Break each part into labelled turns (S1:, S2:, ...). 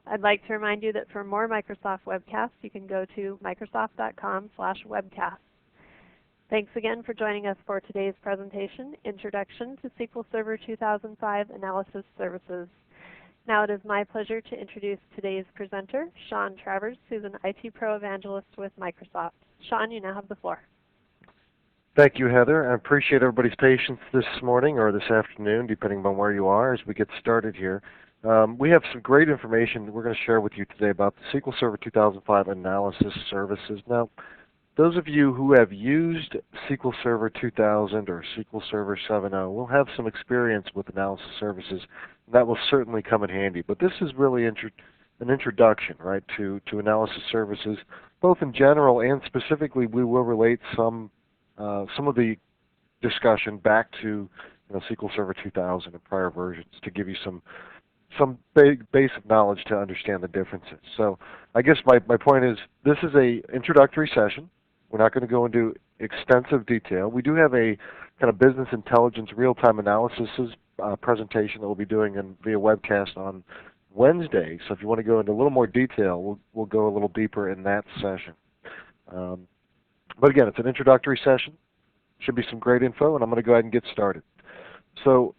S1: I'd like to remind you that for more Microsoft webcasts, you can go to microsoft.com/webcasts. Thanks again for joining us for today's presentation, Introduction to SQL Server 2005 Analysis Services. Now it is my pleasure to introduce today's presenter, Sean Travers, who's an IT Pro Evangelist with Microsoft. Sean, you now have the floor.
S2: Thank you, Heather. I appreciate everybody's patience this morning or this afternoon, depending on where you are, as we get started here. We have some great information that we're going to share with you today about the SQL Server 2005 Analysis Services. Now, those of you who have used SQL Server 2000 or SQL Server 7.0 will have some experience with analysis services, and that will certainly come in handy. But this is really an introduction, right, to analysis services, both in general and specifically. We will relate some of the discussion back to SQL Server 2000 and prior versions to give you some basic knowledge to understand the differences. So I guess my point is this is an introductory session. We're not going to go into extensive detail. We do have a kind of business intelligence real-time analysis presentation that we'll be doing via webcast on Wednesday. So if you want to go into a little more detail, we'll go a little deeper in that session. But again, it's an introductory session. Should be some great info, and I'm going to go ahead and get started. So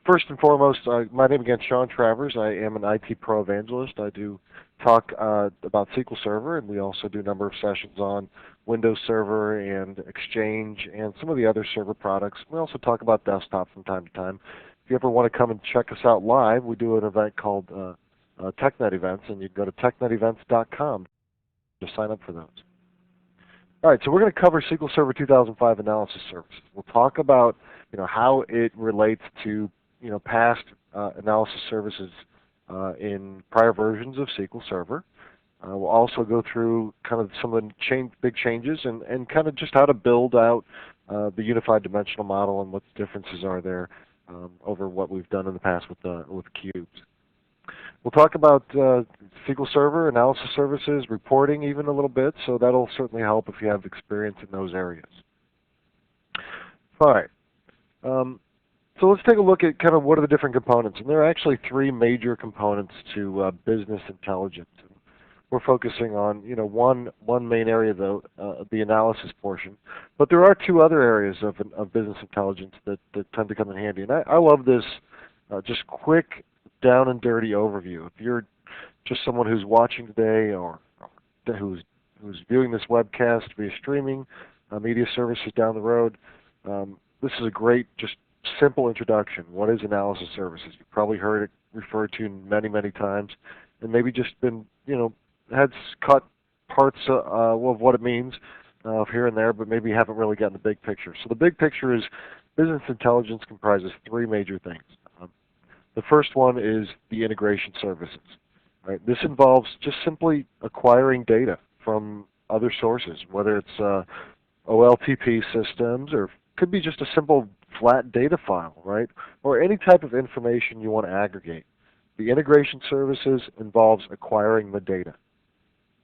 S2: first and foremost, my name again is Sean Travers. I am an IT Pro Evangelist. I do talk about SQL Server, and we also do a number of sessions on Windows Server and Exchange and some of the other server products. We also talk about desktop from time to time. If you ever want to come and check us out live, we do an event called TechNet Events, and you can go to technetevents.com to sign up for those. All right, so we're going to cover SQL Server 2005 Analysis Services. We'll talk about how it relates to past analysis services in prior versions of SQL Server. We'll also go through kind of some of the big changes and kind of just how to build out the unified dimensional model and what the differences are there over what we've done in the past with cubes. We'll talk about SQL Server, analysis services, reporting even a little bit, so that'll certainly help if you have experience in those areas. All right. So let's take a look at kind of what are the different components. And there are actually three major components to business intelligence. We're focusing on one main area, though, the analysis portion. But there are two other areas of business intelligence that tend to come in handy. And I love this just quick, down and dirty overview. If you're just someone who's watching today or who's viewing this webcast via streaming, media services down the road, this is a great, just simple introduction. What is analysis services? You've probably heard it referred to many, many times, and maybe just been, had cut parts of what it means here and there, but maybe haven't really gotten the big picture. So the big picture is business intelligence comprises three major things. The first one is the integration services. Right? This involves just simply acquiring data from other sources, whether it's OLTP systems or could be just a simple flat data file, right? Or any type of information you want to aggregate. The integration services involves acquiring the data,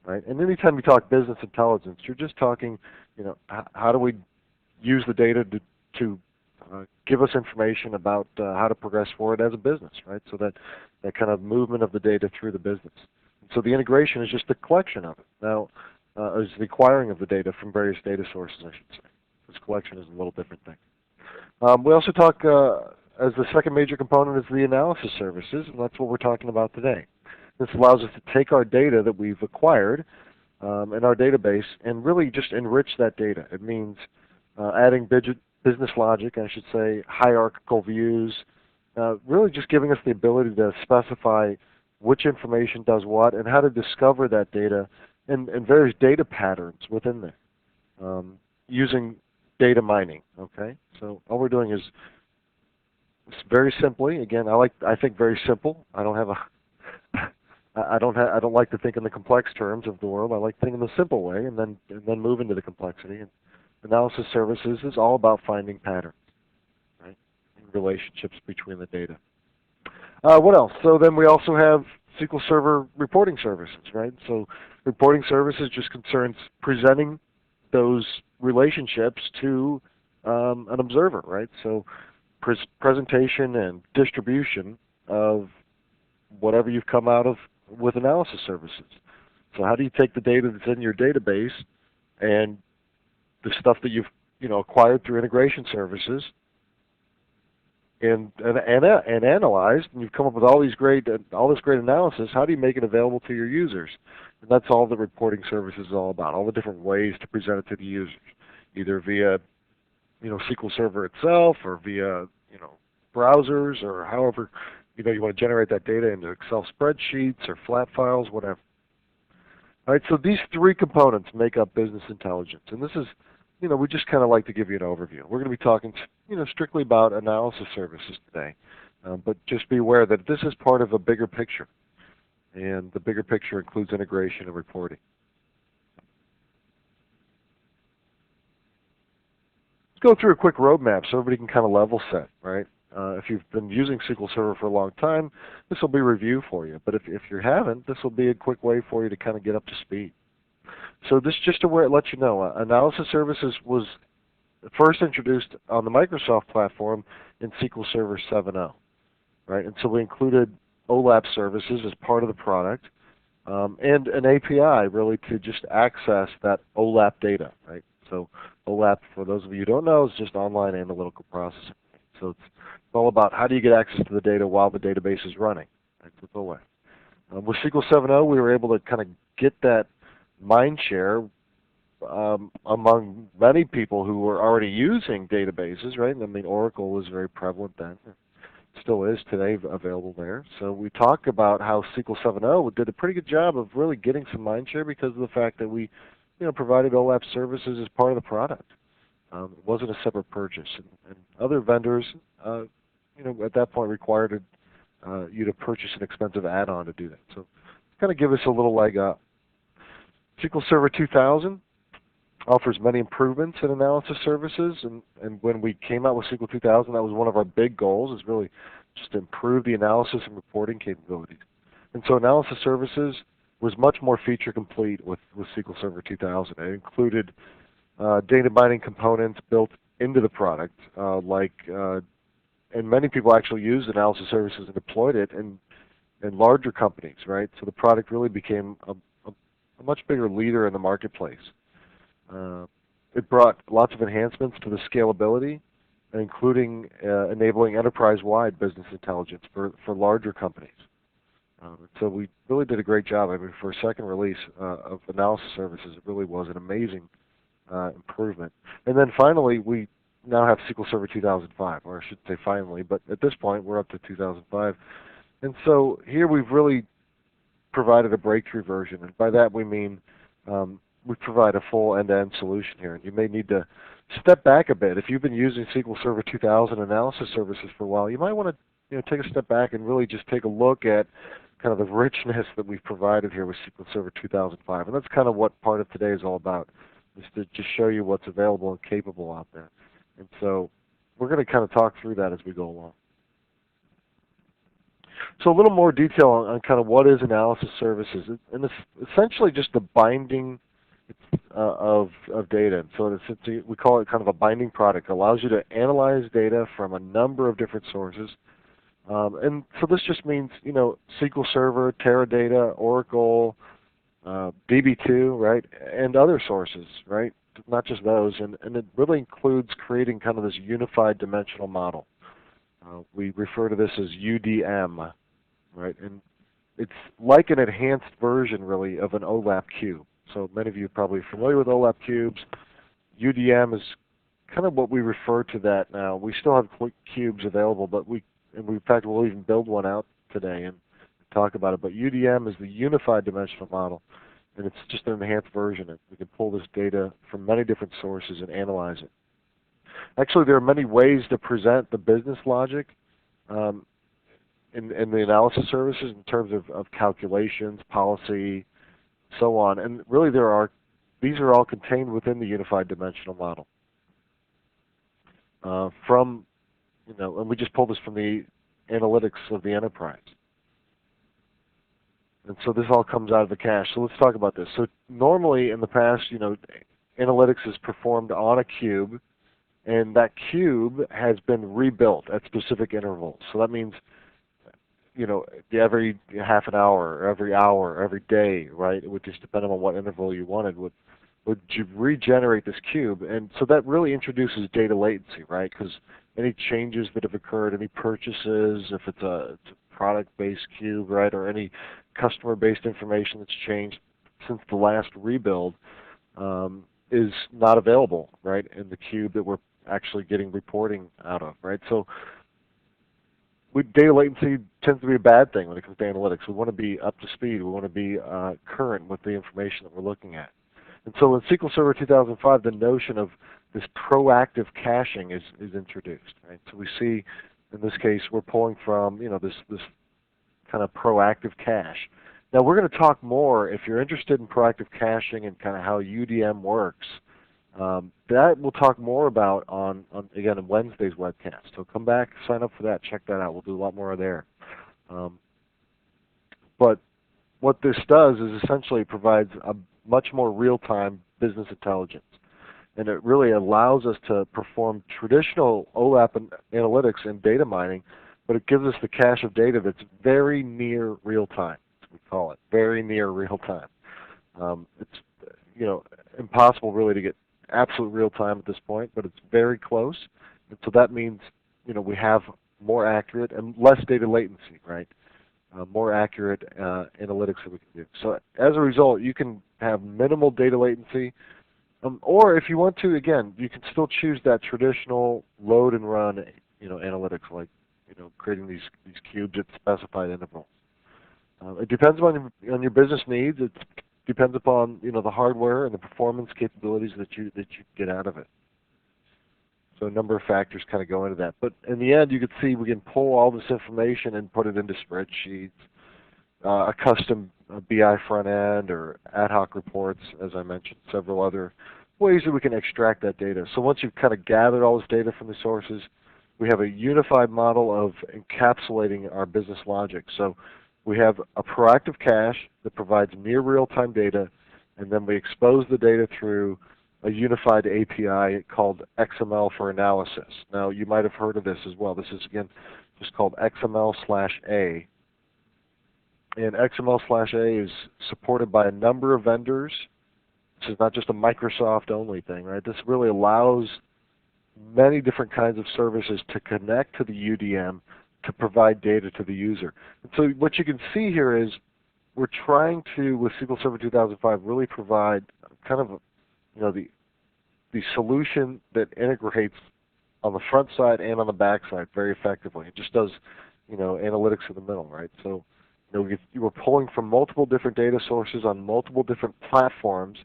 S2: right? And anytime you talk business intelligence, you're just talking, how do we use the data to give us information about how to progress forward as a business, right? So that kind of movement of the data through the business. So the integration is just the collection of it. Now, is the acquiring of the data from various data sources, I should say. This collection is a little different thing. We also talk, as the second major component, is the analysis services, and that's what we're talking about today. This allows us to take our data that we've acquired in our database and really just enrich that data. It means adding business logic, I should say, hierarchical views, really just giving us the ability to specify which information does what and how to discover that data and various data patterns within there using data mining. Okay, so all we're doing is very simply. Again, I think very simple. I don't like to think in the complex terms of the world. I like to think in the simple way, and then move into the complexity. And analysis services is all about finding patterns, right? And relationships between the data. What else? So then we also have SQL Server reporting services, right? So reporting services just concerns presenting those relationships to an observer, right? So presentation and distribution of whatever you've come out of with analysis services. So how do you take the data that's in your database and the stuff that you've acquired through integration services and analyzed, and you've come up with all this great analysis? How do you make it available to your users? And that's all the reporting service is all about. All the different ways to present it to the users, either via SQL Server itself, or via browsers, or however you want to generate that data into Excel spreadsheets or flat files, whatever. All right, so these three components make up business intelligence, and this is, we just kind of like to give you an overview. We're going to be talking, strictly about analysis services today, but just be aware that this is part of a bigger picture, and the bigger picture includes integration and reporting. Let's go through a quick roadmap so everybody can kind of level set, right? If you've been using SQL Server for a long time, this will be a review for you. But if you haven't, this will be a quick way for you to kind of get up to speed. So this just to let you know, analysis services was first introduced on the Microsoft platform in SQL Server 7.0, right? And so we included OLAP services as part of the product, and an API really to just access that OLAP data, right? So OLAP, for those of you who don't know, is just online analytical processing. So it's all about how do you get access to the data while the database is running. That's with OLAP. With SQL 7.0, we were able to kind of get that mind share among many people who were already using databases, right? I mean, Oracle was very prevalent then. Still is today available there. So we talk about how SQL 7.0 did a pretty good job of really getting some mind share because of the fact that we provided OLAP services as part of the product. It wasn't a separate purchase. And other vendors, at that point required you to purchase an expensive add-on to do that. So kind of give us a little leg up. SQL Server 2000 offers many improvements in analysis services, and when we came out with SQL 2000, that was one of our big goals, is really just to improve the analysis and reporting capabilities. And so analysis services was much more feature complete with SQL Server 2000. It included data mining components built into the product, and many people actually used analysis services and deployed it in larger companies, right? So the product really became a much bigger leader in the marketplace. It brought lots of enhancements to the scalability, including enabling enterprise-wide business intelligence for larger companies. So we really did a great job. I mean, for a second release of analysis services, it really was an amazing improvement. And then finally, we now have SQL Server 2005, or I should say finally, but at this point we're up to 2005. And so here we've really provided a breakthrough version, and by that we mean we provide a full end-to-end solution here. And you may need to step back a bit. If you've been using SQL Server 2000 analysis services for a while, you might want to take a step back and really just take a look at kind of the richness that we've provided here with SQL Server 2005. And that's kind of what part of today is all about, is to just show you what's available and capable out there. And so we're going to kind of talk through that as we go along. So a little more detail on kind of what is analysis services. And it's essentially just the binding of data. So we call it kind of a binding product. It allows you to analyze data from a number of different sources. And so this just means, SQL Server, Teradata, Oracle, DB2, right, and other sources, right? Not just those. And it really includes creating kind of this unified dimensional model. We refer to this as UDM, right? And it's like an enhanced version, really, of an OLAP cube. So many of you are probably familiar with OLAP cubes. UDM is kind of what we refer to that now. We still have cubes available, but in fact, we'll even build one out today and talk about it. But UDM is the unified dimensional model, and it's just an enhanced version. We can pull this data from many different sources and analyze it. Actually, there are many ways to present the business logic in the analysis services in terms of calculations, policy, so on. And really, these are all contained within the unified dimensional model. And we just pulled this from the analytics of the enterprise. And so this all comes out of the cache. So let's talk about this. So normally in the past, analytics is performed on a cube, and that cube has been rebuilt at specific intervals. So that means every half an hour, or every hour, or every day, right? It would just depend on what interval you wanted, would regenerate this cube. And so that really introduces data latency, right? Because any changes that have occurred, any purchases, if it's a product-based cube, right, or any customer-based information that's changed since the last rebuild, is not available, right, in the cube that we're actually getting reporting out of, right? So data latency tends to be a bad thing when it comes to analytics. We want to be up to speed. We want to be current with the information that we're looking at. And so in SQL Server 2005, the notion of this proactive caching is introduced, right? So we see, in this case, we're pulling from this kind of proactive cache. Now we're going to talk more, if you're interested in proactive caching and kind of how UDM works, that we'll talk more about on again, Wednesday's webcast. So come back, sign up for that, check that out. We'll do a lot more there. But what this does is essentially provides a much more real-time business intelligence. And it really allows us to perform traditional OLAP analytics and data mining, but it gives us the cache of data that's very near real-time. We call it very near real-time. It's impossible really to get absolute real-time at this point, but it's very close. And so that means we have more accurate and less data latency, right? More accurate analytics that we can do. So as a result, you can have minimal data latency, or if you want to, again, you can still choose that traditional load and run, analytics, like creating these cubes at specified intervals. It depends on your business needs. It depends upon the hardware and the performance capabilities that you get out of it. So a number of factors kind of go into that. But in the end, you can see we can pull all this information and put it into spreadsheets, a custom BI front end, or ad hoc reports, as I mentioned, several other ways that we can extract that data. So once you've kind of gathered all this data from the sources, we have a unified model of encapsulating our business logic. So we have a proactive cache that provides near real-time data, and then we expose the data through a unified API called XML for analysis. Now, you might have heard of this as well. This is, again, just called XML/A. And XML/A is supported by a number of vendors. This is not just a Microsoft-only thing, right? This really allows many different kinds of services to connect to the UDM to provide data to the user. And so what you can see here is we're trying to, with SQL Server 2005, really provide kind of the solution that integrates on the front side and on the back side very effectively. It just does analytics in the middle, right? So we're pulling from multiple different data sources on multiple different platforms,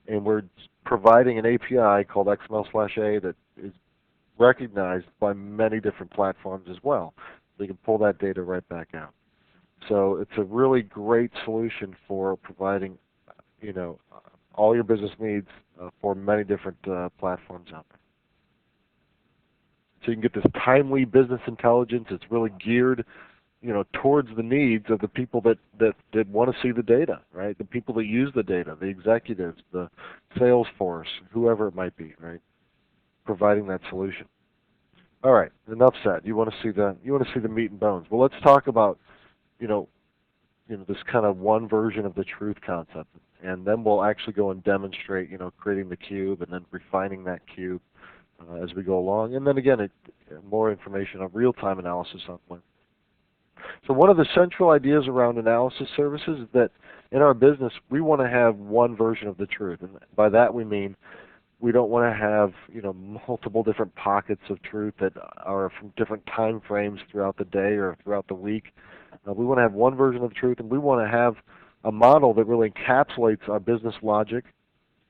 S2: and we're providing an API called XML/A that is recognized by many different platforms as well. So you can pull that data right back out. So it's a really great solution for providing all your business needs for many different platforms out there. So you can get this timely business intelligence. It's really geared towards the needs of the people that want to see the data, right? The people that use the data, the executives, the sales force, whoever it might be, right? Providing that solution. All right, enough said. You want to see the meat and bones. Well, let's talk about this kind of one version of the truth concept, and then we'll actually go and demonstrate creating the cube and then refining that cube as we go along, and then again more information on real-time analysis on one. So one of the central ideas around analysis services is that in our business we want to have one version of the truth, and by that we mean we don't want to have multiple different pockets of truth that are from different time frames throughout the day or throughout the week. We want to have one version of the truth, and we want to have a model that really encapsulates our business logic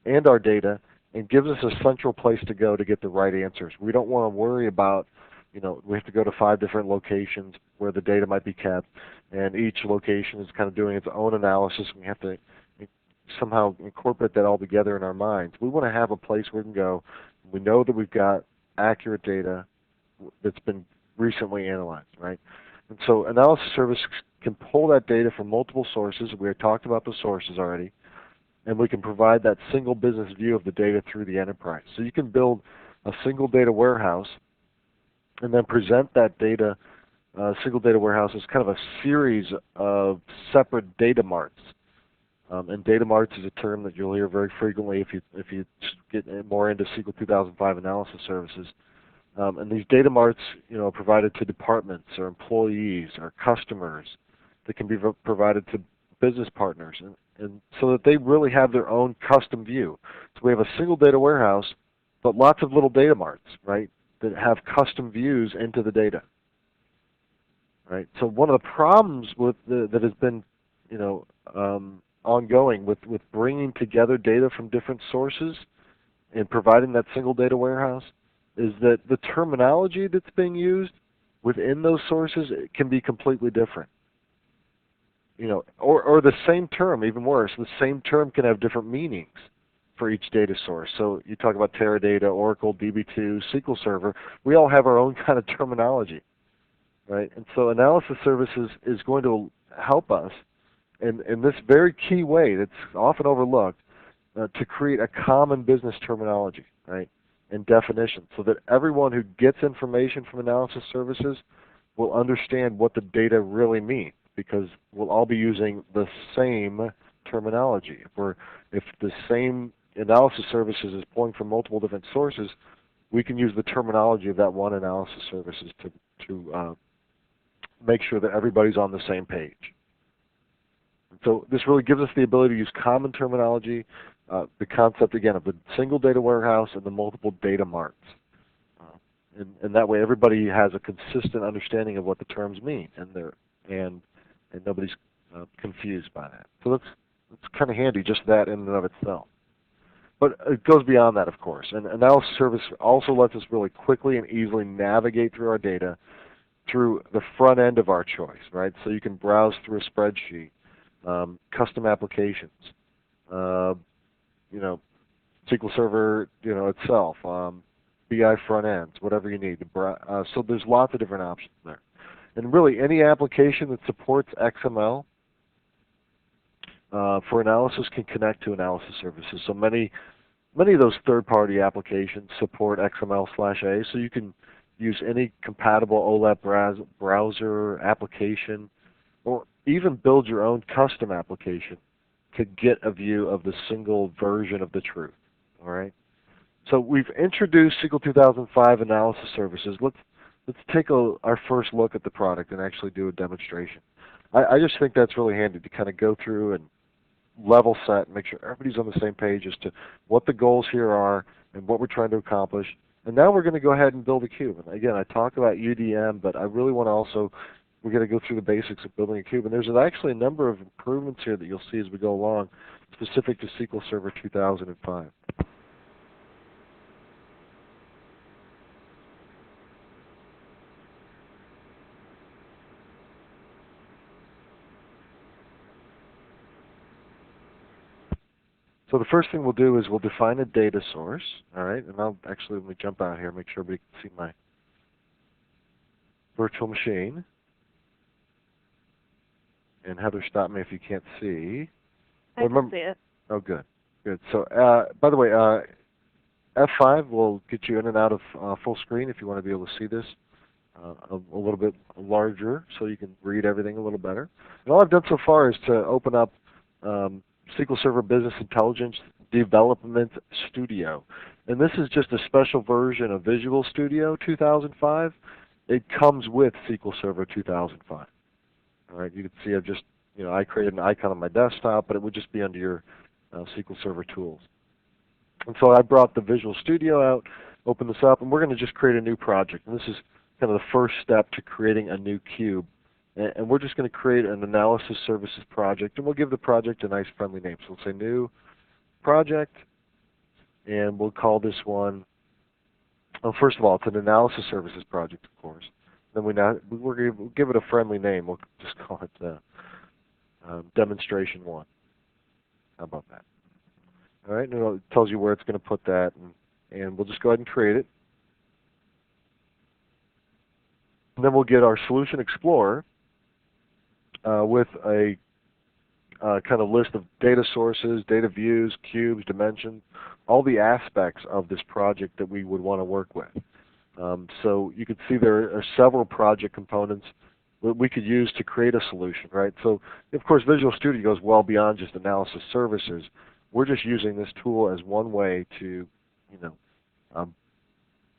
S2: and our data and gives us a central place to go to get the right answers. We don't want to worry about we have to go to 5 different locations where the data might be kept, and each location is kind of doing its own analysis, and we have to somehow incorporate that all together in our minds. We want to have a place where we can go. We know that we've got accurate data that's been recently analyzed, right? And so analysis service can pull that data from multiple sources. We have talked about the sources already, and we can provide that single business view of the data through the enterprise. So you can build a single data warehouse and then present that data single data warehouse is kind of a series of separate data marts. And data marts is a term that you'll hear very frequently if you get more into SQL 2005 analysis services. And these data marts, are provided to departments or employees or customers. They can be provided to business partners, and so that they really have their own custom view. So we have a single data warehouse, but lots of little data marts, right, that have custom views into the data. Right. So one of the problems with that has been, ongoing with bringing together data from different sources and providing that single data warehouse is that the terminology that's being used within those sources can be completely different. Or the same term, even worse, the same term can have different meanings for each data source. So you talk about Teradata, Oracle, DB2, SQL Server. We all have our own kind of terminology. Right? And so analysis services is going to help us in this very key way that's often overlooked to create a common business terminology, right, and definition, so that everyone who gets information from analysis services will understand what the data really means, because we'll all be using the same terminology. If the same analysis services is pulling from multiple different sources, we can use the terminology of that one analysis services to make sure that everybody's on the same page. And so this really gives us the ability to use common terminology, the concept, again, of the single data warehouse and the multiple data marts. And that way everybody has a consistent understanding of what the terms mean, and nobody's confused by that. So that's kind of handy, just that in and of itself. But it goes beyond that, of course. And analysis service also lets us really quickly and easily navigate through our data through the front end of our choice, right? So you can browse through a spreadsheet, custom applications, SQL Server, itself, BI front ends, whatever you need. So there's lots of different options there. And really, any application that supports XML for analysis can connect to analysis services. So many of those third-party applications support XML/A, so you can use any compatible OLAP browser application, or even build your own custom application to get a view of the single version of the truth. All right. So we've introduced SQL 2005 analysis services. Let's take our first look at the product and actually do a demonstration. I just think that's really handy to kind of go through and level set and make sure everybody's on the same page as to what the goals here are and what we're trying to accomplish. And now we're going to go ahead and build a cube. And again, I talk about UDM, but I really want to also, we're going to go through the basics of building a cube. And there's actually a number of improvements here that you'll see as we go along, specific to SQL Server 2005. So the first thing we'll do is we'll define a data source, all right? And let me jump out here, make sure everybody can see my virtual machine. And Heather, stop me if you can't see.
S1: I can see it. Oh,
S2: good. So, by the way, F5 will get you in and out of full screen if you want to be able to see this a little bit larger so you can read everything a little better. And all I've done so far is to open up SQL Server Business Intelligence Development Studio. And this is just a special version of Visual Studio 2005. It comes with SQL Server 2005. All right, you can see I created an icon on my desktop, but it would just be under your SQL Server tools. And so I brought the Visual Studio out, opened this up, and we're going to just create a new project. And this is kind of the first step to creating a new cube. And we're just going to create an analysis services project, and we'll give the project a nice friendly name. So we'll say new project, and we'll call this one, well, first of all, it's an analysis services project, of course. Then we'll give it a friendly name. We'll just call it demonstration 1. How about that? All right, and it tells you where it's going to put that, and we'll just go ahead and create it. And then we'll get our Solution Explorer with a kind of list of data sources, data views, cubes, dimensions, all the aspects of this project that we would want to work with. So you can see there are several project components we could use to create a solution, right? So, of course, Visual Studio goes well beyond just analysis services. We're just using this tool as one way to, um,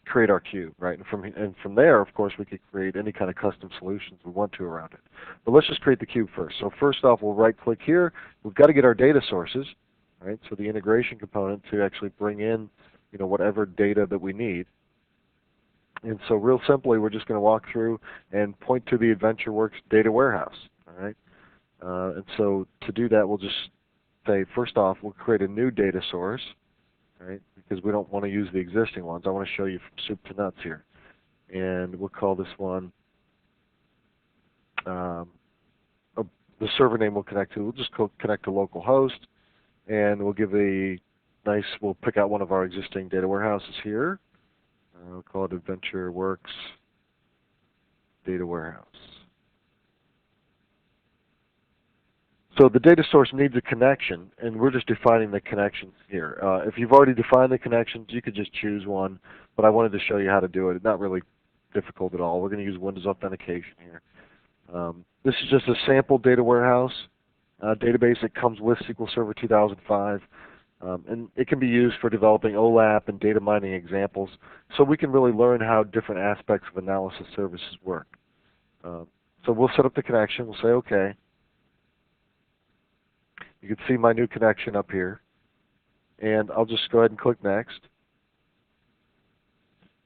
S2: create our cube, right? And from there, of course, we could create any kind of custom solutions we want to around it. But let's just create the cube first. So first off, we'll right-click here. We've got to get our data sources, right? So the integration component to actually bring in, whatever data that we need. And so real simply, we're just going to walk through and point to the AdventureWorks data warehouse, all right? And so to do that, we'll just say, first off, we'll create a new data source, right? Because we don't want to use the existing ones. I want to show you from soup to nuts here. And we'll call this one, the server name we'll connect to. We'll just connect to localhost, and we'll give we'll pick out one of our existing data warehouses here. We'll call it AdventureWorks Data Warehouse. So the data source needs a connection, and we're just defining the connections here. If you've already defined the connections, you could just choose one, but I wanted to show you how to do it. It's not really difficult at all. We're going to use Windows Authentication here. This is just a sample data warehouse database that comes with SQL Server 2005. And it can be used for developing OLAP and data mining examples, so we can really learn how different aspects of analysis services work. So we'll set up the connection. We'll say OK. You can see my new connection up here. And I'll just go ahead and click Next.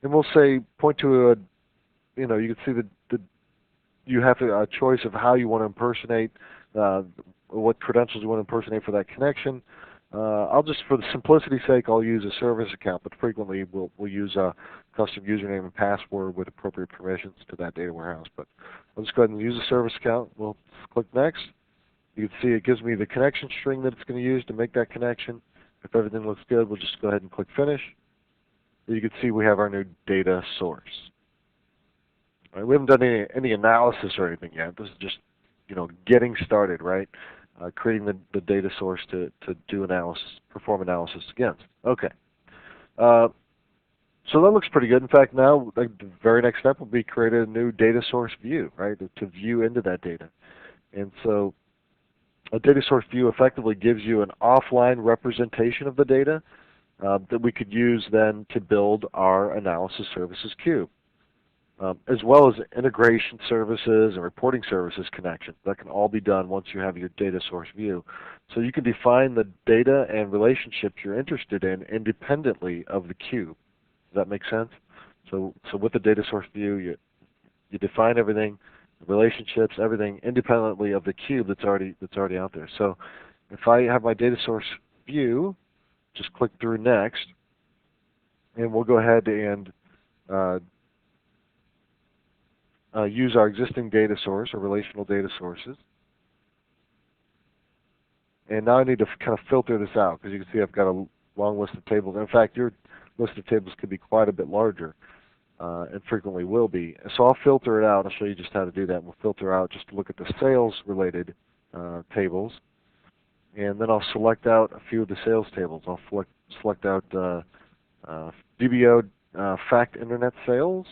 S2: And we'll say, point to a, you can see you have a choice of how you want to impersonate, what credentials you want to impersonate for that connection. I'll just, for the simplicity's sake, I'll use a service account, but frequently we'll use a custom username and password with appropriate permissions to that data warehouse. But I'll just go ahead and use a service account. We'll click Next. You can see it gives me the connection string that it's going to use to make that connection. If everything looks good, we'll just go ahead and click Finish. You can see we have our new data source. All right, we haven't done any analysis or anything yet. This is just, getting started, right? Creating the data source to do analysis, perform analysis against. Okay. So that looks pretty good. In fact, now the very next step will be create a new data source view, right, to view into that data. And so a data source view effectively gives you an offline representation of the data that we could use then to build our analysis services cube. As well as integration services and reporting services connections. That can all be done once you have your data source view. So you can define the data and relationships you're interested in independently of the cube. Does that make sense? So with the data source view, you define everything, the relationships, everything independently of the cube that's already out there. So if I have my data source view, just click through Next, and we'll go ahead and use our existing data source or relational data sources. And now I need to kind of filter this out, because you can see I've got a long list of tables. In fact, your list of tables could be quite a bit larger, and frequently will be. So I'll filter it out. I'll show you just how to do that. We'll filter out just to look at the sales-related tables. And then I'll select out a few of the sales tables. I'll select out DBO fact internet sales.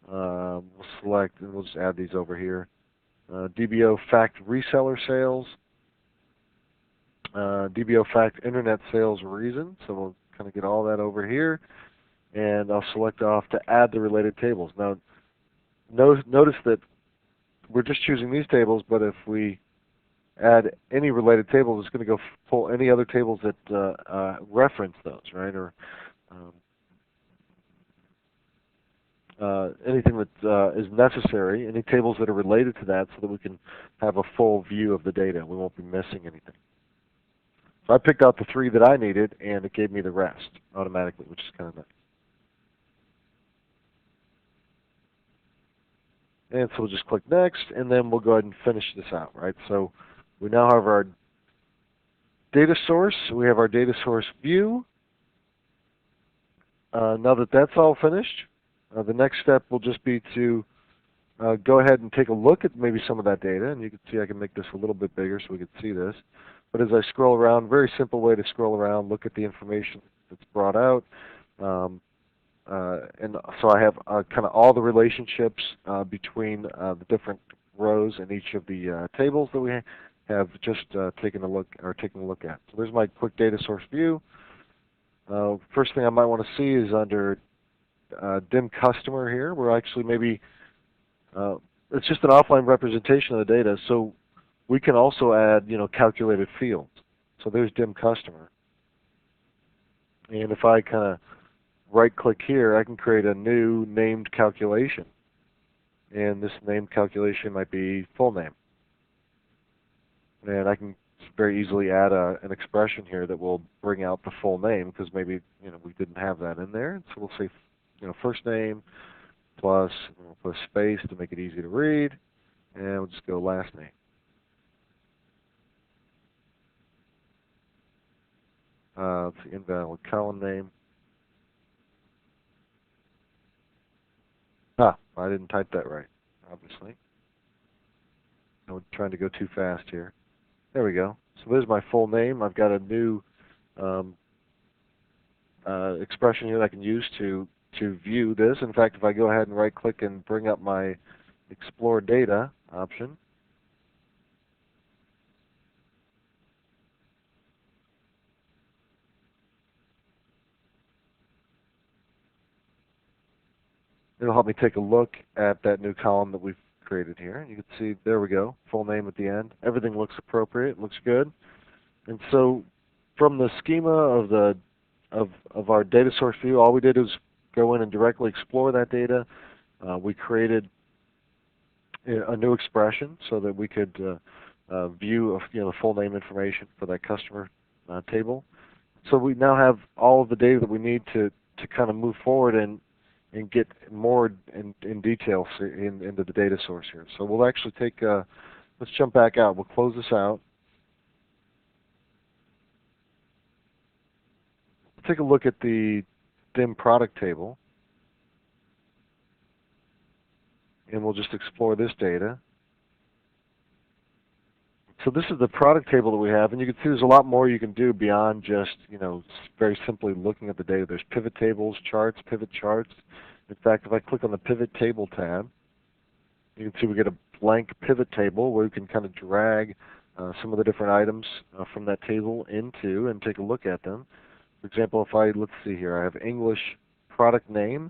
S2: We'll select, and we'll just add these over here. DBO fact reseller sales. DBO fact internet sales reason. So we'll kind of get all that over here. And I'll select off to add the related tables. Now, notice that we're just choosing these tables, but if we add any related tables, it's going to go pull any other tables that reference those, right? Or anything that is necessary, any tables that are related to that, so that we can have a full view of the data. We won't be missing anything. So I picked out the 3 that I needed, and it gave me the rest automatically, which is kind of nice. And so we'll just click Next, and then we'll go ahead and finish this out, right? So we now have our data source. We have our data source view. Now that that's all finished, the next step will just be to go ahead and take a look at maybe some of that data. And you can see I can make this a little bit bigger so we can see this. But as I scroll around, very simple way to scroll around, look at the information that's brought out. And so I have kind of all the relationships between the different rows in each of the tables that we have just taken a look at. So there's my quick data source view. First thing I might want to see is under dim customer here. We're actually maybe it's just an offline representation of the data, so we can also add calculated fields. So there's dim customer, and if I kind of right-click here, I can create a new named calculation, and this named calculation might be full name, and I can very easily add an expression here that will bring out the full name because maybe we didn't have that in there. So we'll say first name plus, we'll put a space to make it easy to read, and we'll just go last name. It's the invalid column name. I didn't type that right, obviously. I'm trying to go too fast here. There we go. So there's my full name. I've got a new expression here that I can use to view this. In fact, if I go ahead and right-click and bring up my Explore Data option, it'll help me take a look at that new column that we've created here. You can see, there we go, full name at the end. Everything looks appropriate, looks good. And so from the schema of our data source view, all we did was go in and directly explore that data. We created a new expression so that we could view the full name information for that customer table. So we now have all of the data that we need to kind of move forward and get more in detail into the data source here. So we'll actually take, let's jump back out. We'll close this out. Take a look at the dim product table, and we'll just explore this data. So this is the product table that we have, and you can see there's a lot more you can do beyond just very simply looking at the data. There's pivot tables, charts, pivot charts. In fact, if I click on the pivot table tab, you can see we get a blank pivot table where we can kind of drag some of the different items from that table into and take a look at them. For example, let's see here, I have English product name,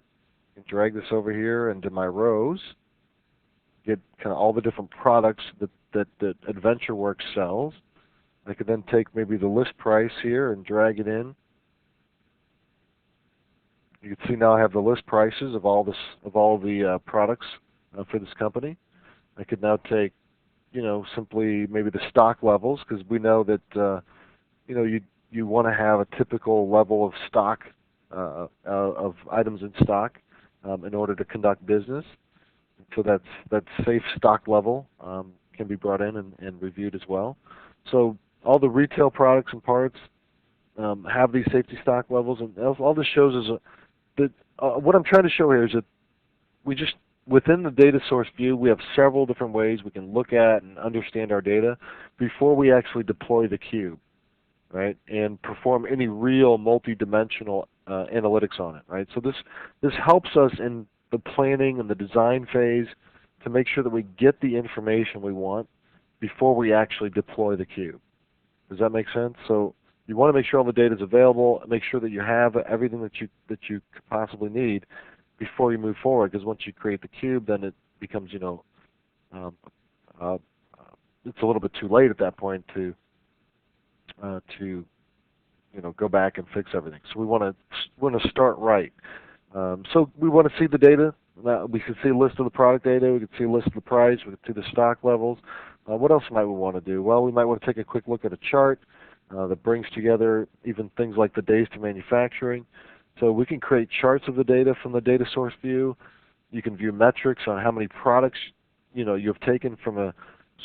S2: and drag this over here into my rows, get kind of all the different products that AdventureWorks sells. I could then take maybe the list price here and drag it in. You can see now I have the list prices of all the products for this company. I could now take simply maybe the stock levels, because we know that you want to have a typical level of stock, of items in stock in order to conduct business. So that safe stock level can be brought in and reviewed as well. So all the retail products and parts have these safety stock levels, and all this shows is that what I'm trying to show here is that within the data source view, we have several different ways we can look at and understand our data before we actually deploy the cube, right, and perform any real multi-dimensional analytics on it, right? So this helps us in the planning and the design phase to make sure that we get the information we want before we actually deploy the cube. Does that make sense? So you want to make sure all the data is available, make sure that you have everything that you could possibly need before you move forward, because once you create the cube, then it becomes, it's a little bit too late at that point to go back and fix everything. So we want to start right. So we want to see the data. We can see a list of the product data. We can see a list of the price. We can see the stock levels. What else might we want to do? Well, we might want to take a quick look at a chart that brings together even things like the days to manufacturing. So we can create charts of the data from the data source view. You can view metrics on how many products you've taken from a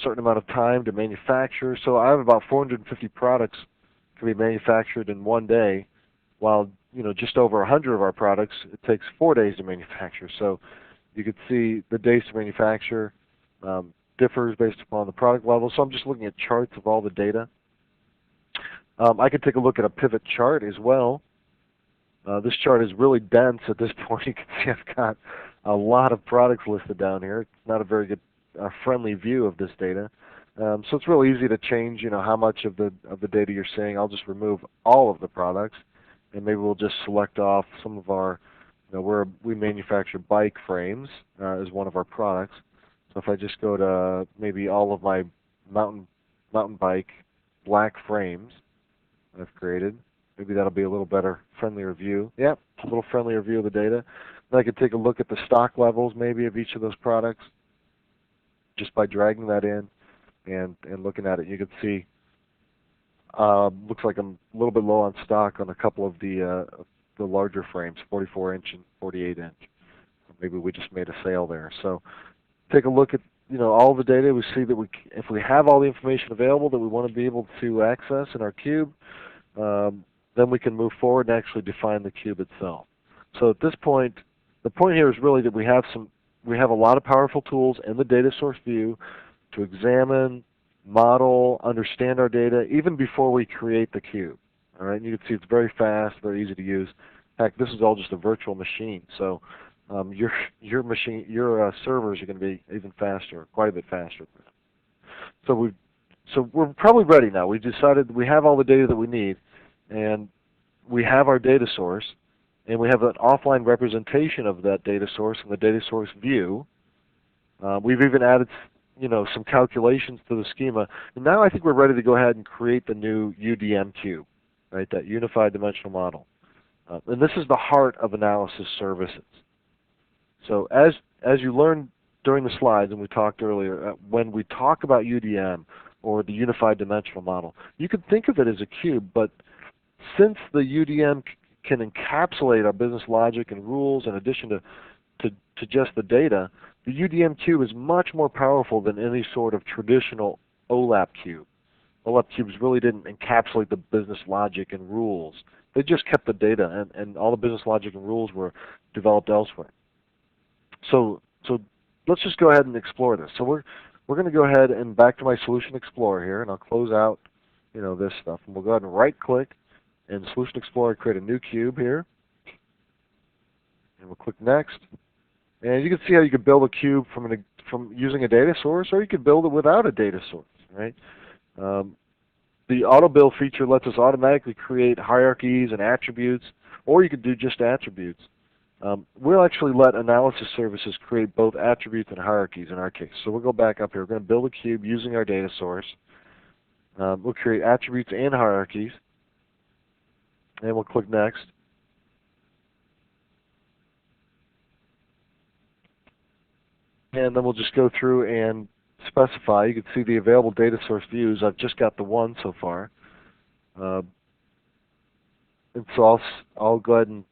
S2: certain amount of time to manufacture. So I have about 450 products can be manufactured in one day, while just over 100 of our products, it takes 4 days to manufacture. So you can see the days to manufacture differs based upon the product level. So I'm just looking at charts of all the data. I could take a look at a pivot chart as well. This chart is really dense at this point. You can see I've got a lot of products listed down here. It's not a very good a friendly view of this data. So it's real easy to change, how much of the data you're seeing. I'll just remove all of the products, and maybe we'll just select off some of our, we manufacture bike frames as one of our products. So if I just go to maybe all of my mountain bike black frames I've created, maybe that'll be a little better, friendlier view. Yep, a little friendlier view of the data. Then I could take a look at the stock levels maybe of each of those products just by dragging that in and looking at it. You can see looks like I'm a little bit low on stock on a couple of the larger frames, 44-inch and 48-inch. Maybe we just made a sale there. So take a look at all the data. We see that if we have all the information available that we want to be able to access in our cube, then we can move forward and actually define the cube itself. So at this point, the point here is really that we have a lot of powerful tools in the data source view to examine, model, understand our data even before we create the cube. All right, and you can see it's very fast, very easy to use. Heck, this is all just a virtual machine, so your servers are going to be even faster, quite a bit faster. So we're probably ready now. We decided we have all the data that we need, and we have our data source, and we have an offline representation of that data source in the data source view. We've even added some calculations to the schema, and now I think we're ready to go ahead and create the new UDM cube, right? That unified dimensional model. And this is the heart of analysis services. So as you learned during the slides, and we talked earlier, when we talk about UDM or the unified dimensional model, you can think of it as a cube, but since the UDM can encapsulate our business logic and rules in addition to just the data, the UDM cube is much more powerful than any sort of traditional OLAP cube. OLAP cubes really didn't encapsulate the business logic and rules. They just kept the data, and all the business logic and rules were developed elsewhere. So let's just go ahead and explore this. So we're going to go ahead and back to my Solution Explorer here, and I'll close out this stuff. And we'll go ahead and right-click in Solution Explorer, create a new cube here, and we'll click Next. And you can see how you could build a cube from using a data source, or you could build it without a data source, right? The auto build feature lets us automatically create hierarchies and attributes, or you could do just attributes. We'll actually let analysis services create both attributes and hierarchies in our case. So we'll go back up here. We're going to build a cube using our data source. We'll create attributes and hierarchies, and we'll click Next. And then we'll just go through and specify. You can see the available data source views. I've just got the one so far. And so I'll go ahead and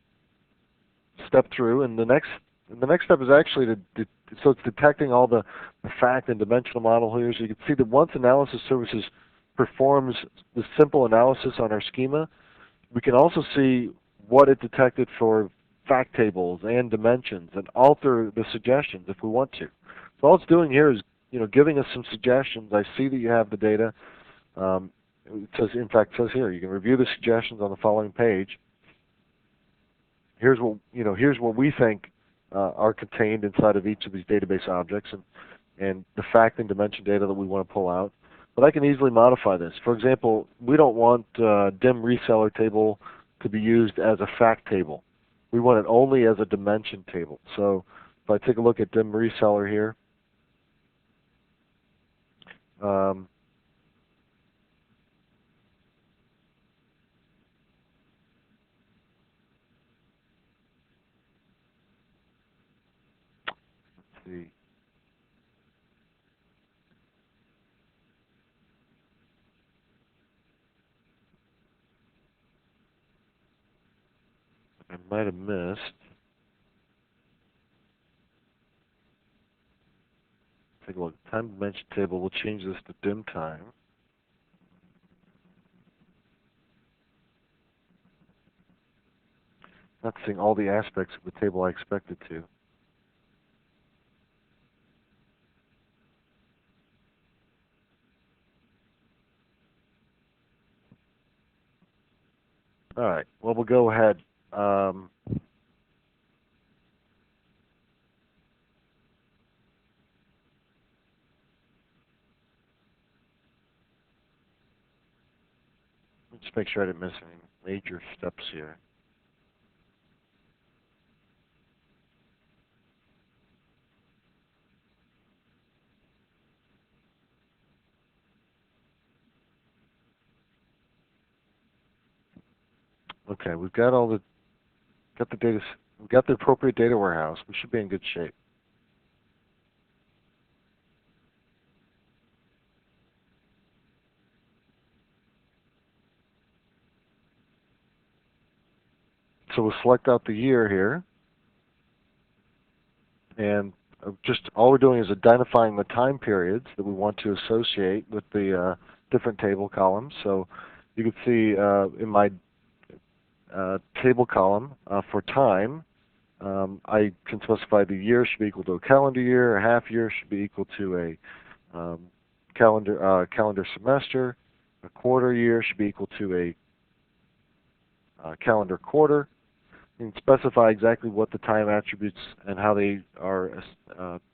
S2: step through. And the next step is actually so it's detecting all the fact and dimensional model here. So you can see that once analysis services performs the simple analysis on our schema, we can also see what it detected for fact tables and dimensions and alter the suggestions if we want to. So all it's doing here is giving us some suggestions. I see that you have the data. It says here you can review the suggestions on the following page. Here's what we think are contained inside of each of these database objects and the fact and dimension data that we want to pull out. But I can easily modify this. For example, we don't want dim reseller table to be used as a fact table. We want it only as a dimension table. So if I take a look at dim reseller here, let's see. I might have missed. Take a look. Time dimension table. We'll change this to dim time. Not seeing all the aspects of the table I expected to. All right. Well, we'll go ahead. Let me just make sure I didn't miss any major steps here. Okay, we've got the data, we've got the appropriate data warehouse. We should be in good shape. So we'll select out the year here, and just all we're doing is identifying the time periods that we want to associate with the different table columns. So you can see in my table column for time, I can specify the year should be equal to a calendar year, a half year should be equal to a calendar semester, a quarter year should be equal to a calendar quarter. You can specify exactly what the time attributes and how they are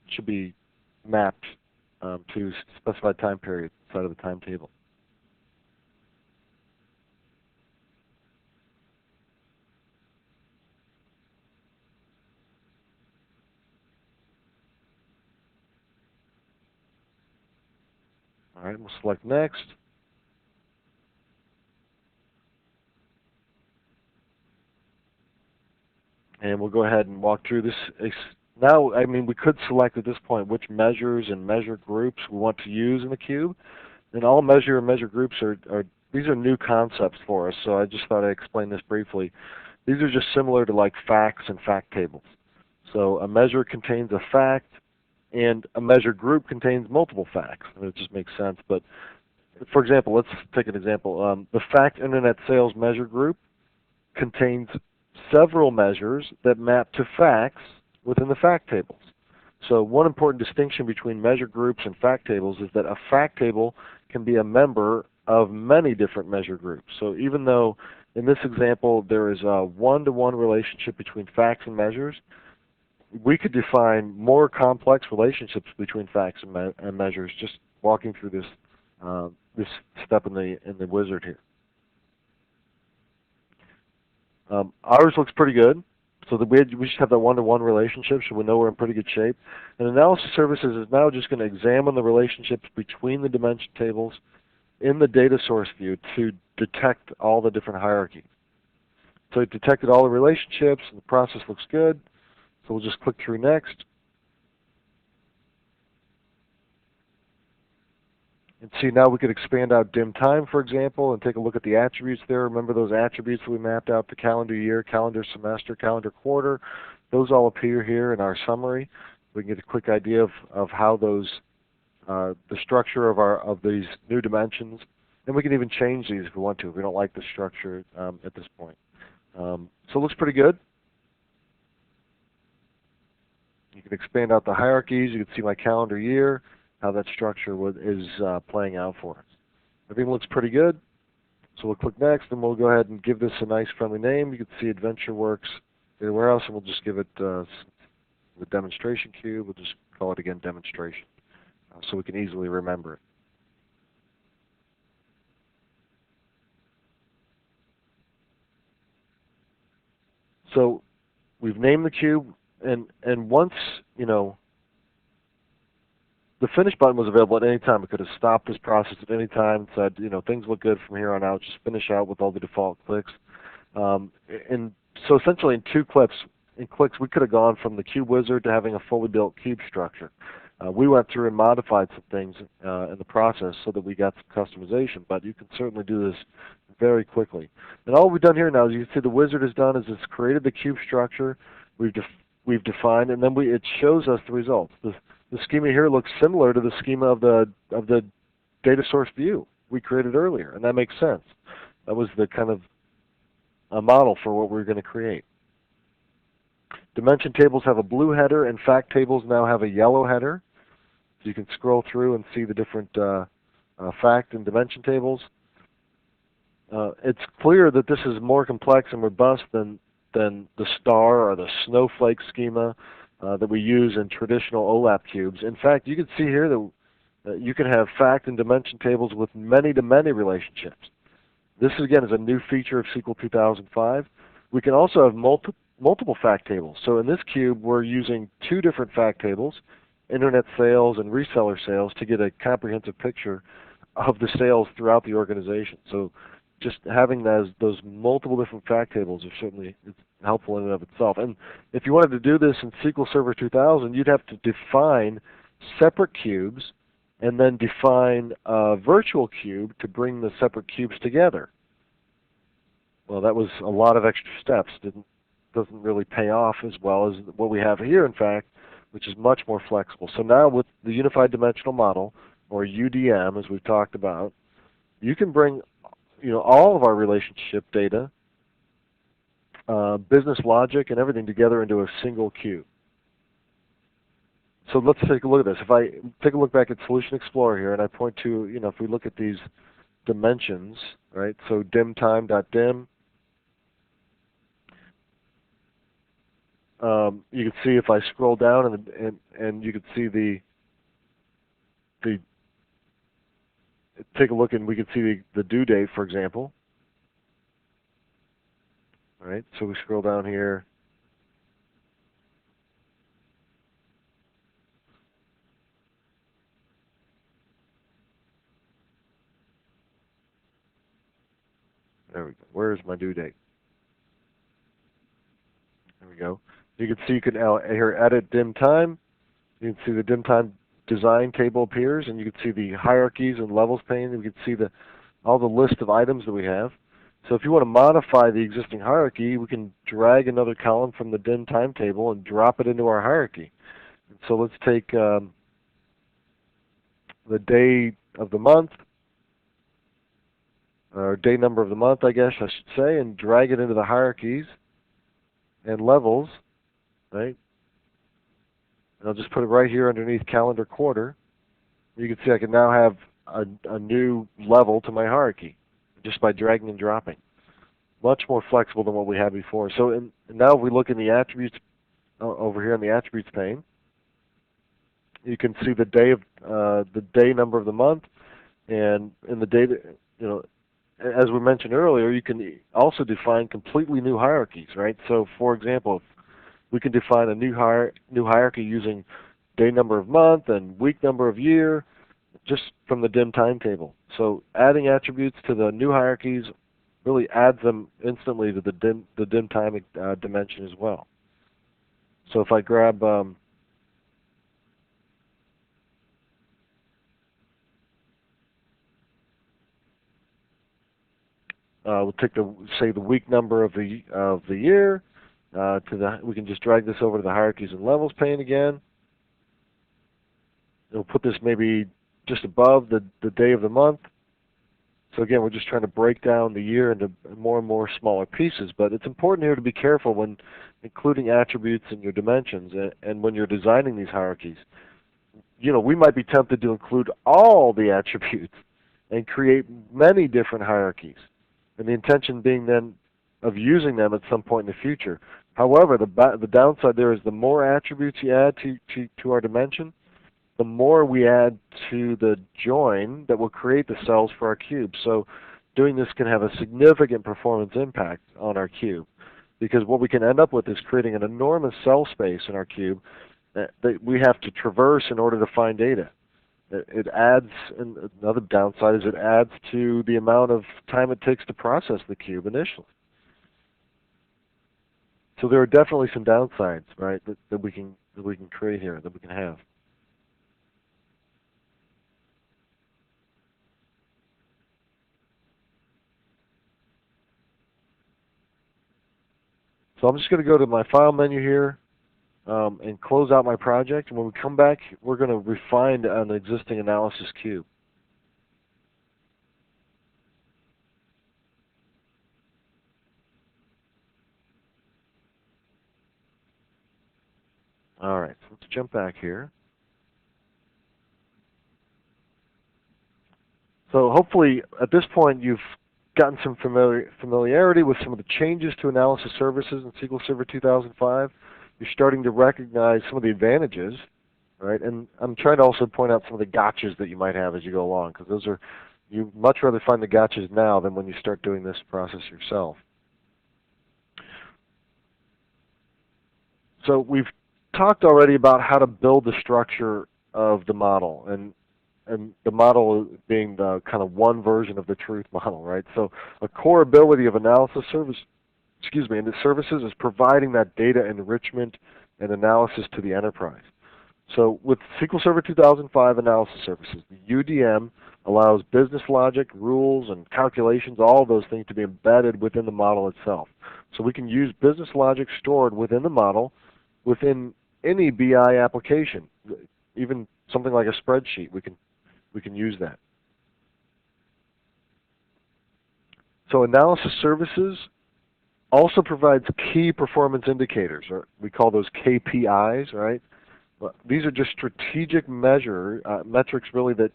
S2: should be mapped to specified time period inside of the timetable. All right, we'll select next. And we'll go ahead and walk through this. Now, I mean, we could select at this point which measures and measure groups we want to use in the cube. And all measure and measure groups these are new concepts for us, so I just thought I'd explain this briefly. These are just similar to like facts and fact tables. So a measure contains a fact, and a measure group contains multiple facts. And it just makes sense. But for example, let's take an example. The fact internet sales measure group contains several measures that map to facts within the fact tables. So one important distinction between measure groups and fact tables is that a fact table can be a member of many different measure groups. So even though in this example there is a one-to-one relationship between facts and measures, we could define more complex relationships between facts and measures just walking through this this step in the wizard here. Ours looks pretty good, so that we should have that one-to-one relationship, so we know we're in pretty good shape. And analysis services is now just going to examine the relationships between the dimension tables in the data source view to detect all the different hierarchies. So it detected all the relationships, and the process looks good. So we'll just click through next. And see, now we could expand out dim time, for example, and take a look at the attributes there. Remember those attributes that we mapped out, the calendar year, calendar semester, calendar quarter. Those all appear here in our summary. We can get a quick idea of how those, the structure of these new dimensions. And we can even change these if we want to, if we don't like the structure at this point. So it looks pretty good. You can expand out the hierarchies. You can see my calendar year, how that structure is playing out for us. Everything looks pretty good. So we'll click next, and we'll go ahead and give this a nice friendly name. You can see AdventureWorks Data Warehouse, and we'll just give it the demonstration cube. We'll just call it again demonstration, so we can easily remember it. So we've named the cube, and once the finish button was available at any time. We could have stopped this process at any time and said, things look good from here on out. Just finish out with all the default clicks. And so essentially in clicks, we could have gone from the cube wizard to having a fully built cube structure. We went through and modified some things in the process so that we got some customization, but you can certainly do this very quickly. And all we've done here now, as you can see, the wizard has done is it's created the cube structure. We've defined, and then it shows us the results. The schema here looks similar to the schema of the data source view we created earlier, and that makes sense. That was the kind of a model for what we're going to create. Dimension tables have a blue header, and fact tables now have a yellow header. So you can scroll through and see the different fact and dimension tables. It's clear that this is more complex and robust than the star or the snowflake schema that we use in traditional OLAP cubes. In fact, you can see here that you can have fact and dimension tables with many-to-many relationships. This again is a new feature of SQL 2005. We can also have multiple fact tables. So in this cube, we're using two different fact tables, internet sales and reseller sales, to get a comprehensive picture of the sales throughout the organization. So just having those multiple different fact tables are certainly helpful in and of itself. And if you wanted to do this in SQL Server 2000, you'd have to define separate cubes and then define a virtual cube to bring the separate cubes together. Well, that was a lot of extra steps. Doesn't really pay off as well as what we have here, in fact, which is much more flexible. So now with the Unified Dimensional Model, or UDM, as we've talked about, you can bring all of our relationship data, business logic, and everything together into a single cube. So let's take a look at this. If I take a look back at Solution Explorer here, and I point to, if we look at these dimensions, right? So dimtime.dim, you can see if I scroll down and you can see take a look and we can see the due date, for example. All right, so we scroll down here. There we go. Where's my due date? There we go. You can see, you can here edit dim time. You can see the dim time design table appears, and you can see the hierarchies and levels pane. You can see all the list of items that we have. So if you want to modify the existing hierarchy, we can drag another column from the dim time table and drop it into our hierarchy. So let's take the day of the month, or day number of the month, I guess I should say, and drag it into the hierarchies and levels, right? And I'll just put it right here underneath calendar quarter. You can see I can now have a new level to my hierarchy just by dragging and dropping. Much more flexible than what we had before. So now if we look in the attributes over here in the attributes pane, you can see the day number of the month, and in the data, as we mentioned earlier, you can also define completely new hierarchies, right? So for example, we can define a new hierarchy using day number of month and week number of year, just from the dim time table. So adding attributes to the new hierarchies really adds them instantly to the dim time dimension as well. So if I grab we'll take the week number of the year. We can just drag this over to the hierarchies and levels pane again. We'll put this maybe just above the day of the month. So again, we're just trying to break down the year into more and more smaller pieces. But it's important here to be careful when including attributes in your dimensions and when you're designing these hierarchies. We might be tempted to include all the attributes and create many different hierarchies. And the intention being then of using them at some point in the future. However, the downside there is the more attributes you add to our dimension, the more we add to the join that will create the cells for our cube. So doing this can have a significant performance impact on our cube, because what we can end up with is creating an enormous cell space in our cube that we have to traverse in order to find data. It adds, and another downside is it adds to the amount of time it takes to process the cube initially. So there are definitely some downsides, right, that we can create here, that we can have. So I'm just going to go to my file menu here and close out my project. And when we come back, we're going to refine an existing analysis cube. All right, so let's jump back here. So hopefully at this point you've gotten some familiarity with some of the changes to analysis services in SQL Server 2005. You're starting to recognize some of the advantages, right? And I'm trying to also point out some of the gotchas that you might have as you go along, because those are You much rather find the gotchas now than when you start doing this process yourself. So we've talked already about how to build the structure of the model, and the model being the kind of one version of the truth model, right? So a core ability of analysis and the services is providing that data enrichment and analysis to the enterprise. So with SQL Server 2005 Analysis Services, the UDM allows business logic, rules, and calculations, all of those things to be embedded within the model itself. So we can use business logic stored within the model within any BI application, even something like a spreadsheet. We can use that. So Analysis Services also provides key performance indicators, or we call those KPIs, right? These are just strategic metrics really that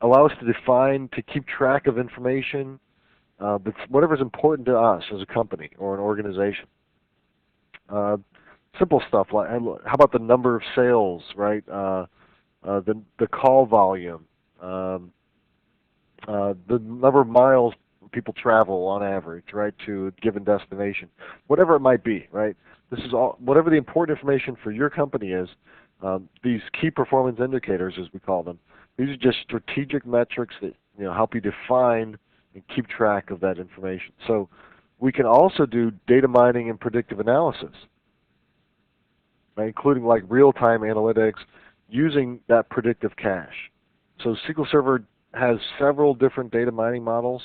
S2: allow us to define, to keep track of information, whatever is important to us as a company or an organization. Simple stuff like, how about the number of sales, right? The call volume, the number of miles people travel on average, right, to a given destination, whatever it might be, right? This is all, whatever the important information for your company is, these key performance indicators, as we call them, these are just strategic metrics that help you define and keep track of that information. So we can also do data mining and predictive analysis, right, including like real-time analytics using that predictive cache. So SQL Server has several different data mining models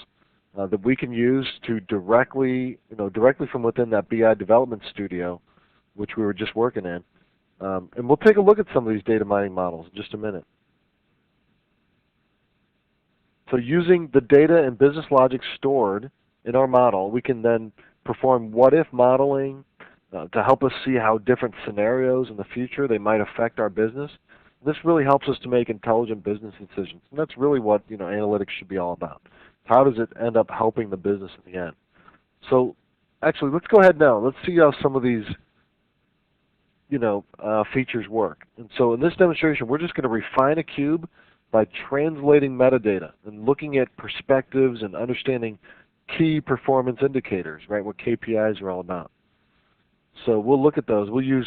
S2: that we can use to directly from within that BI development studio, which we were just working in. And we'll take a look at some of these data mining models in just a minute. So using the data and business logic stored in our model, we can then perform what-if modeling to help us see how different scenarios in the future they might affect our business. This really helps us to make intelligent business decisions, and that's really what analytics should be all about. How does it end up helping the business in the end? So actually, let's go ahead now. Let's see how some of these features work. And so in this demonstration, we're just going to refine a cube by translating metadata and looking at perspectives and understanding key performance indicators, right, what KPIs are all about. So we'll look at those. We'll use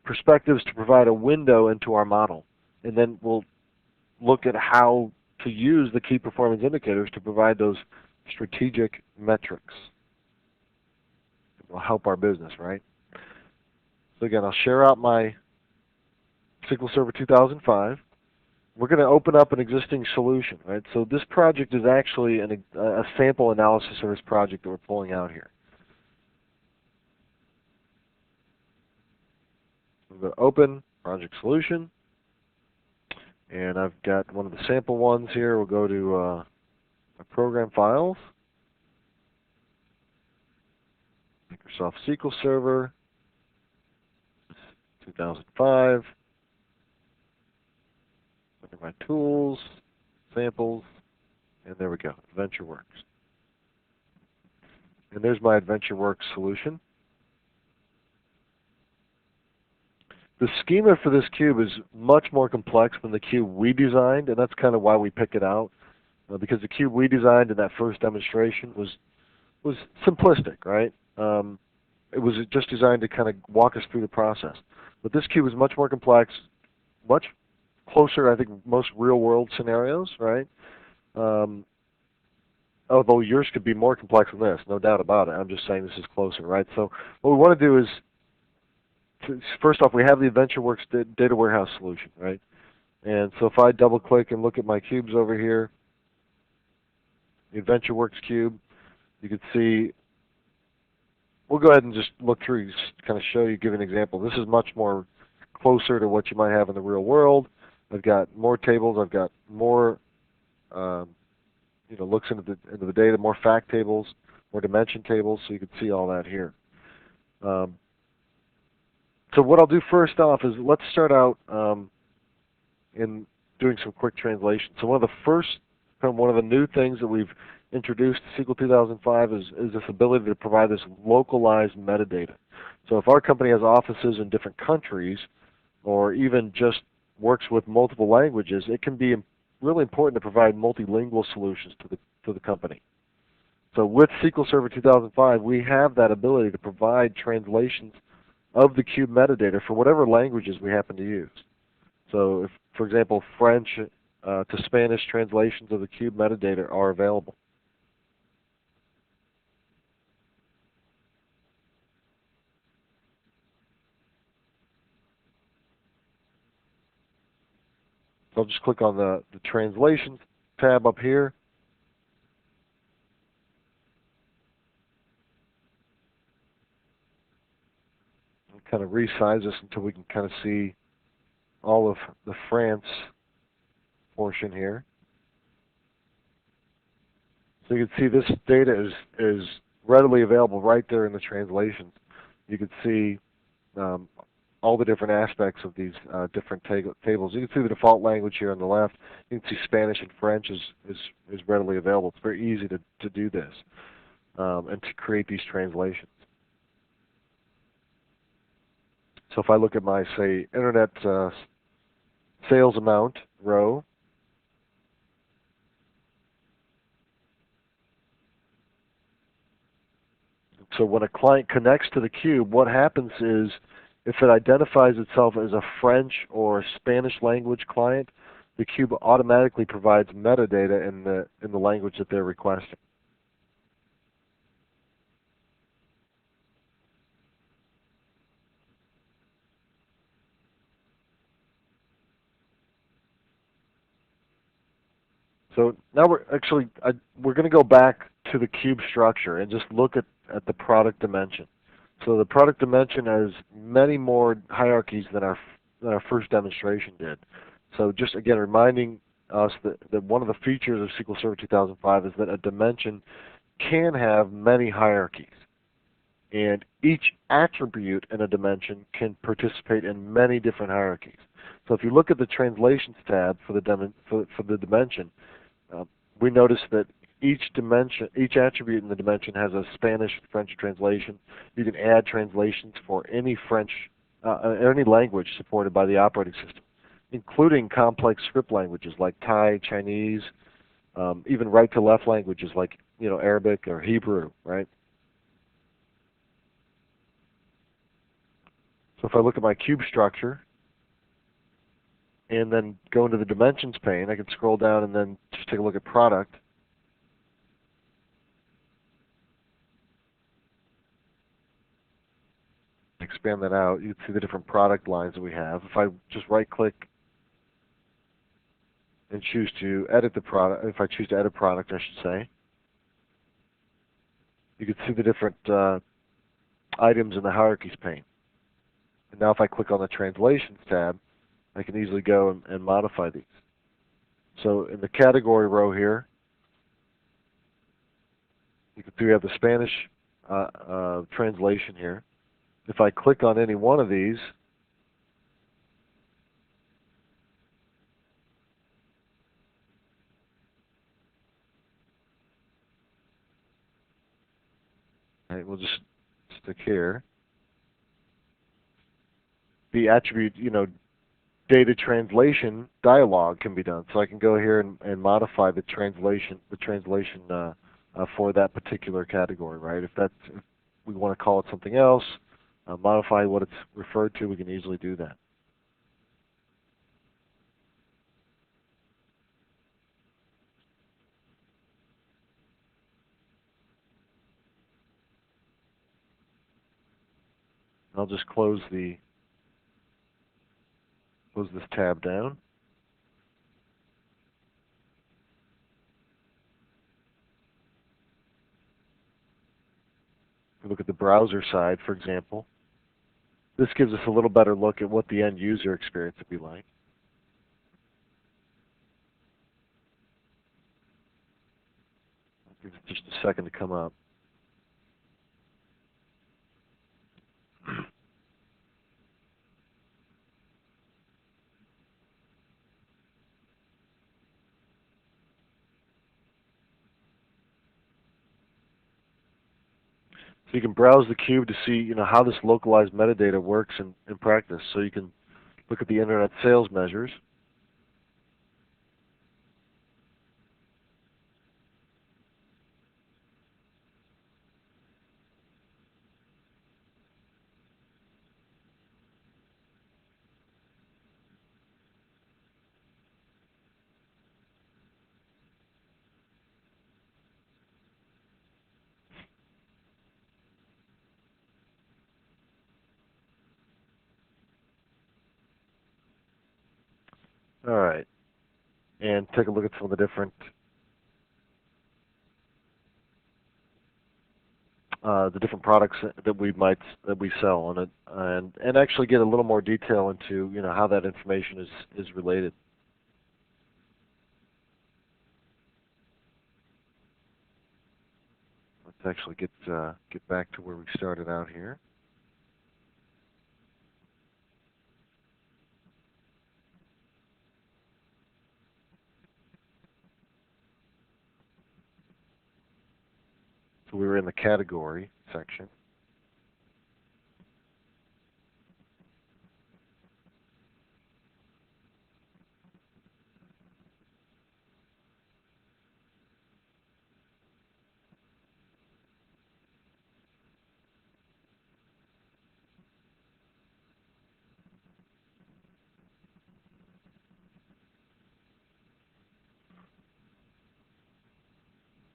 S2: perspectives to provide a window into our model, and then we'll look at how to use the key performance indicators to provide those strategic metrics. It will help our business, right? So again, I'll share out my SQL Server 2005. We're going to open up an existing solution, right? So this project is actually a sample analysis service project that we're pulling out here. I'm going to open project solution, and I've got one of the sample ones here. We'll go to my program files, Microsoft SQL Server 2005. Look at my tools, samples, and there we go, AdventureWorks. And there's my AdventureWorks solution. The schema for this cube is much more complex than the cube we designed, and that's kind of why we pick it out, because the cube we designed in that first demonstration was simplistic, right? It was just designed to kind of walk us through the process. But this cube is much more complex, much closer, I think, most real-world scenarios, right? Although yours could be more complex than this, no doubt about it. I'm just saying this is closer, right? So what we want to do is, first off, we have the AdventureWorks data warehouse solution, right? And so if I double-click and look at my cubes over here, the AdventureWorks cube, you can see, we'll go ahead and just look through, just kind of show you, give an example. This is much more closer to what you might have in the real world. I've got more tables. I've got more, looks into the data, more fact tables, more dimension tables, so you can see all that here. So what I'll do first off is let's start out in doing some quick translation. So one of the new things that we've introduced to SQL 2005 is this ability to provide this localized metadata. So if our company has offices in different countries, or even just works with multiple languages, it can be really important to provide multilingual solutions to the company. So with SQL Server 2005, we have that ability to provide translations of the cube metadata for whatever languages we happen to use. So if, for example, French to Spanish translations of the cube metadata are available. So I'll just click on the Translations tab up here. And kind of resize this until we can kind of see all of the France portion here. So you can see this data is readily available right there in the translations. You can see all the different aspects of these different tables. You can see the default language here on the left. You can see Spanish and French is readily available. It's very easy to do this and to create these translations. So if I look at my, say, internet sales amount row, so when a client connects to the cube, what happens is if it identifies itself as a French or Spanish language client, the cube automatically provides metadata in the language that they're requesting. So now we're going to go back to the cube structure and just look at the product dimension. So the product dimension has many more hierarchies than our first demonstration did. So just again reminding us that one of the features of SQL Server 2005 is that a dimension can have many hierarchies. And each attribute in a dimension can participate in many different hierarchies. So if you look at the Translations tab for the dimension, we notice that each attribute in the dimension has a Spanish, French translation. You can add translations for any any language supported by the operating system, including complex script languages like Thai, Chinese, even right-to-left languages like Arabic or Hebrew, right? So if I look at my cube structure and then go into the Dimensions pane, I can scroll down and then just take a look at Product. Expand that out, you can see the different product lines that we have. If I just right-click and choose to edit the product, if I choose to edit product, I should say, you can see the different items in the Hierarchies pane. And now if I click on the Translations tab, I can easily go and modify these. So in the category row here, you can see we have the Spanish translation here. If I click on any one of these, right, we'll just stick here. The attribute, data translation dialog can be done. So I can go here and modify the translation for that particular category, right? If we want to call it something else, modify what it's referred to, we can easily do that. I'll just close this tab down. If we look at the browser side, for example, this gives us a little better look at what the end user experience would be like. Give it just a second to come up. So you can browse the cube to see how this localized metadata works in practice. So you can look at the internet sales measures. All right, and take a look at some of the different products that we sell on it, and actually get a little more detail into how that information is related. Let's actually get back to where we started out here. So we were in the category section.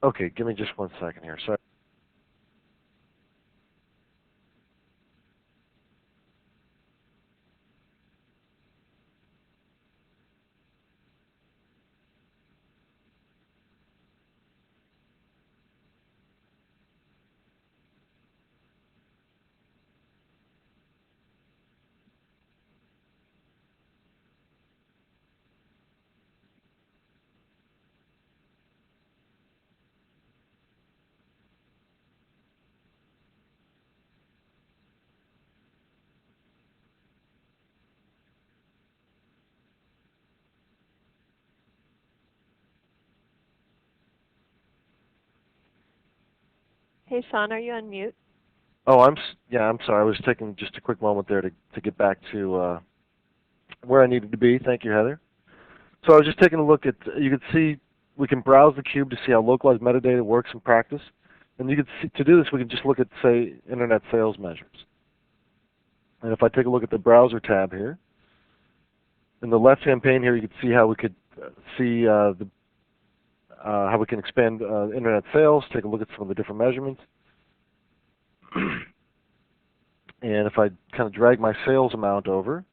S2: Okay, give me just 1 second here. Sorry.
S1: Hey, Sean, are you on mute?
S2: Oh, yeah, I'm sorry. I was taking just a quick moment there to get back to where I needed to be. Thank you, Heather. So I was just taking a look at. You can see we can browse the cube to see how localized metadata works in practice, and you can see to do this we can just look at, say, internet sales measures. And if I take a look at the browser tab here, in the left-hand pane here, you can see how we could see how we can expand internet sales. Take a look at some of the different measurements. And if I kind of drag my sales amount over,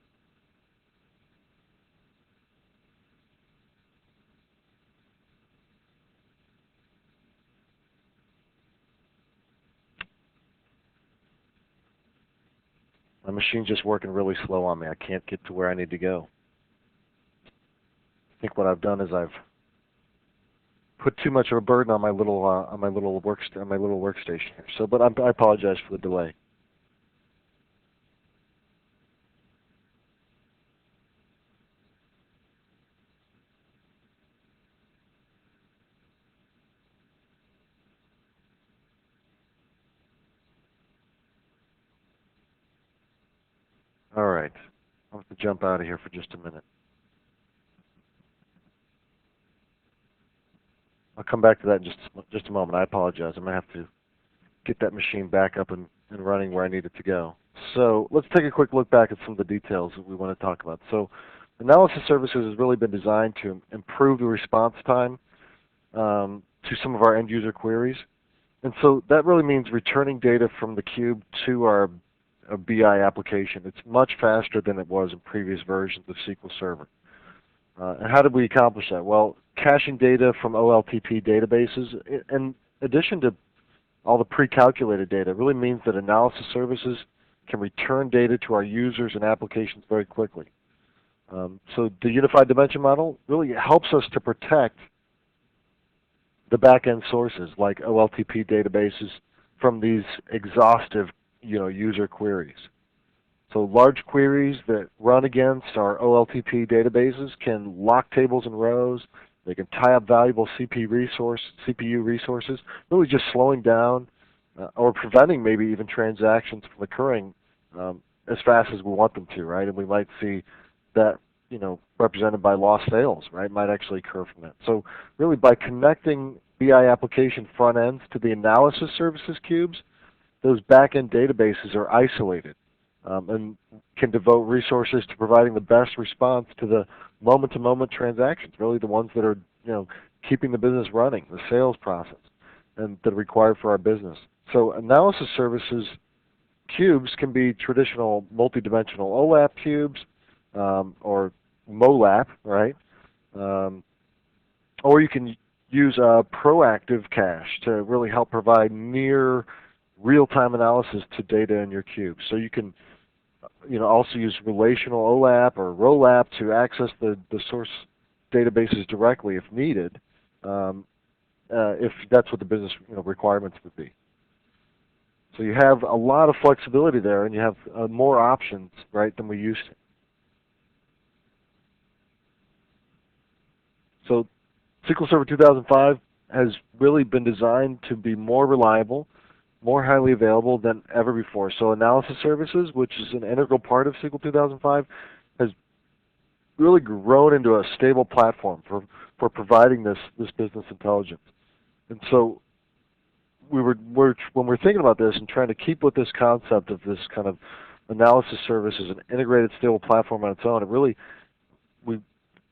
S2: my machine's just working really slow on me. I can't get to where I need to go. I think what I've done is I've put too much of a burden on my little workstation here. So, but I apologize for the delay. All right, I'll have to jump out of here for just a minute. I'll come back to that in just a moment. I apologize. I'm gonna have to get that machine back up and running where I need it to go. So let's take a quick look back at some of the details that we want to talk about. So analysis services has really been designed to improve the response time to some of our end user queries. And so that really means returning data from the cube to our BI application. It's much faster than it was in previous versions of SQL Server. And how did we accomplish that? Well, caching data from OLTP databases, in addition to all the pre-calculated data, really means that analysis services can return data to our users and applications very quickly. So the unified dimension model really helps us to protect the back-end sources like OLTP databases from these exhaustive user queries. So large queries that run against our OLTP databases can lock tables and rows. They can tie up valuable CPU resources, really just slowing down or preventing maybe even transactions from occurring as fast as we want them to, right? And we might see that represented by lost sales, right? Might actually occur from that. So really by connecting BI application front ends to the analysis services cubes, those back-end databases are isolated and can devote resources to providing the best response to the moment-to-moment transactions, really the ones that are keeping the business running, the sales process, and that are required for our business. So analysis services cubes can be traditional multidimensional OLAP cubes or MOLAP, right? Um, or you can use proactive cache to really help provide near real-time analysis to data in your cube. So you can also use relational OLAP or ROLAP to access the source databases directly if needed, if that's what the business requirements would be. So you have a lot of flexibility there, and you have more options, right, than we used to. So SQL Server 2005 has really been designed to be more reliable, more highly available than ever before. So analysis services, which is an integral part of SQL 2005, has really grown into a stable platform for providing this business intelligence. And so when we're thinking about this and trying to keep with this concept of this kind of analysis service as an integrated, stable platform on its own, we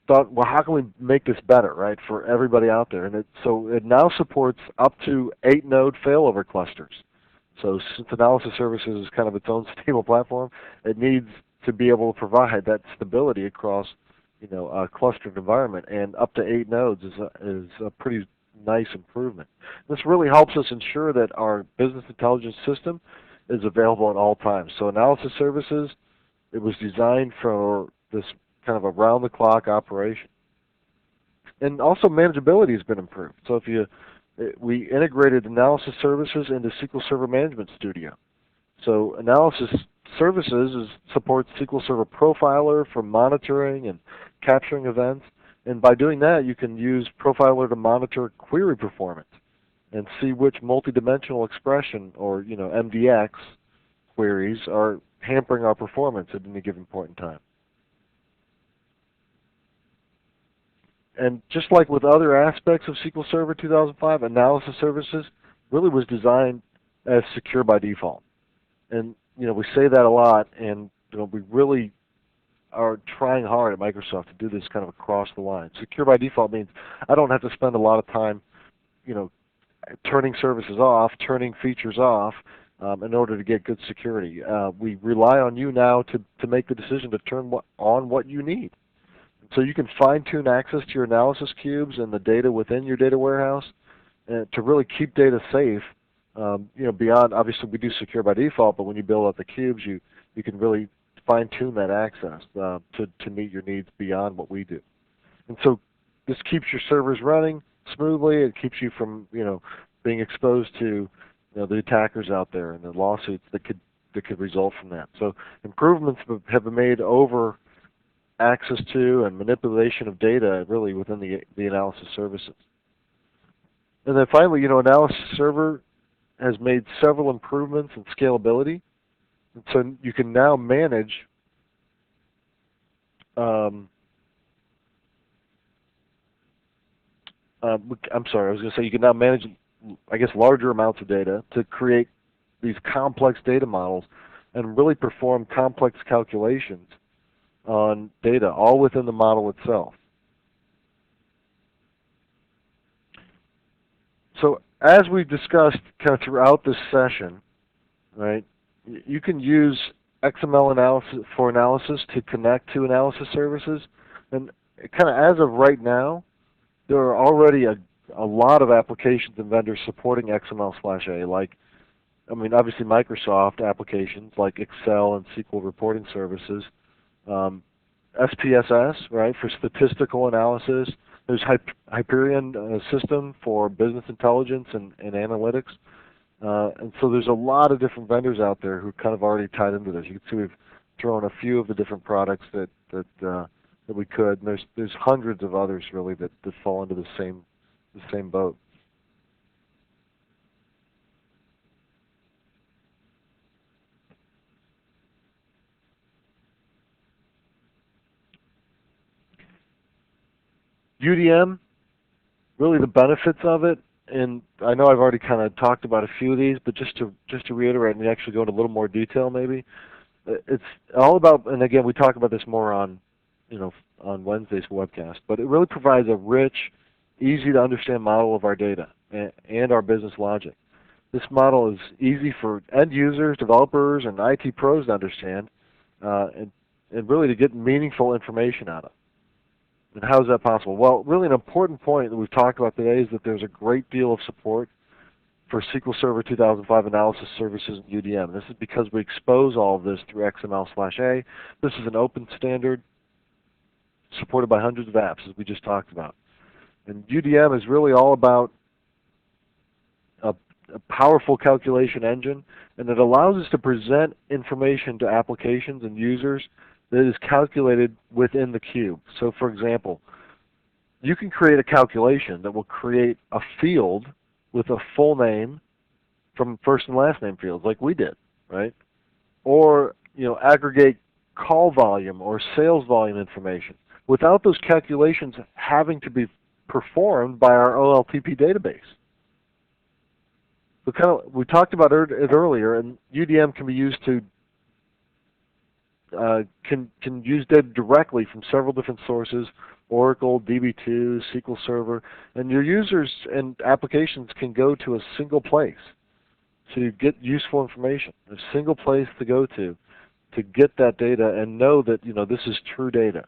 S2: thought, well, how can we make this better, right, for everybody out there? And so it now supports up to 8-node failover clusters. So since analysis services is kind of its own stable platform, it needs to be able to provide that stability across, a clustered environment. And up to 8 nodes is a pretty nice improvement. This really helps us ensure that our business intelligence system is available at all times. So analysis services, it was designed for this kind of around-the-clock operation. And also manageability has been improved. So we integrated analysis services into SQL Server Management Studio. So analysis services supports SQL Server Profiler for monitoring and capturing events. And by doing that, you can use Profiler to monitor query performance and see which multidimensional expression, or MDX queries, are hampering our performance at any given point in time. And just like with other aspects of SQL Server 2005, analysis services really was designed as secure by default. And we say that a lot, and we really are trying hard at Microsoft to do this kind of across the line. Secure by default means I don't have to spend a lot of time, turning services off, turning features off in order to get good security. We rely on you now to make the decision to turn on what you need. So you can fine-tune access to your analysis cubes and the data within your data warehouse to really keep data safe. Beyond, obviously we do secure by default, but when you build out the cubes, you can really fine-tune that access to meet your needs beyond what we do. And so this keeps your servers running smoothly. It keeps you from being exposed to the attackers out there and the lawsuits that could result from that. So improvements have been made over access to and manipulation of data really within the analysis services. And then finally, analysis server has made several improvements in scalability. And so you can now manage you can now manage, larger amounts of data to create these complex data models and really perform complex calculations on data, all within the model itself. So as we've discussed kind of throughout this session, right, you can use XML analysis to connect to analysis services. And kind of as of right now, there are already a lot of applications and vendors supporting XML/A, obviously Microsoft applications like Excel and SQL reporting services, SPSS, right, for statistical analysis. There's Hyperion system for business intelligence and analytics. And so there's a lot of different vendors out there who kind of already tied into this. You can see we've thrown a few of the different products that we could. And there's hundreds of others really that fall into the same boat. UDM, really the benefits of it, and I know I've already kind of talked about a few of these, but just to reiterate and actually go into a little more detail maybe, it's all about, and again we talk about this more on Wednesday's webcast, but it really provides a rich, easy to understand model of our data and our business logic. This model is easy for end users, developers, and IT pros to understand, and really to get meaningful information out of. And how is that possible? Well, really an important point that we've talked about today is that there's a great deal of support for SQL Server 2005 analysis services in UDM. This is because we expose all of this through XML/A. This is an open standard supported by hundreds of apps, as we just talked about. And UDM is really all about a powerful calculation engine, and it allows us to present information to applications and users that is calculated within the cube. So for example, you can create a calculation that will create a field with a full name from first and last name fields like we did, right? Or aggregate call volume or sales volume information without those calculations having to be performed by our OLTP database. We talked about it earlier, and UDM can be used to can use data directly from several different sources: Oracle, DB2, SQL Server, and your users and applications can go to a single place to get useful information. A single place to go to get that data and know that this is true data.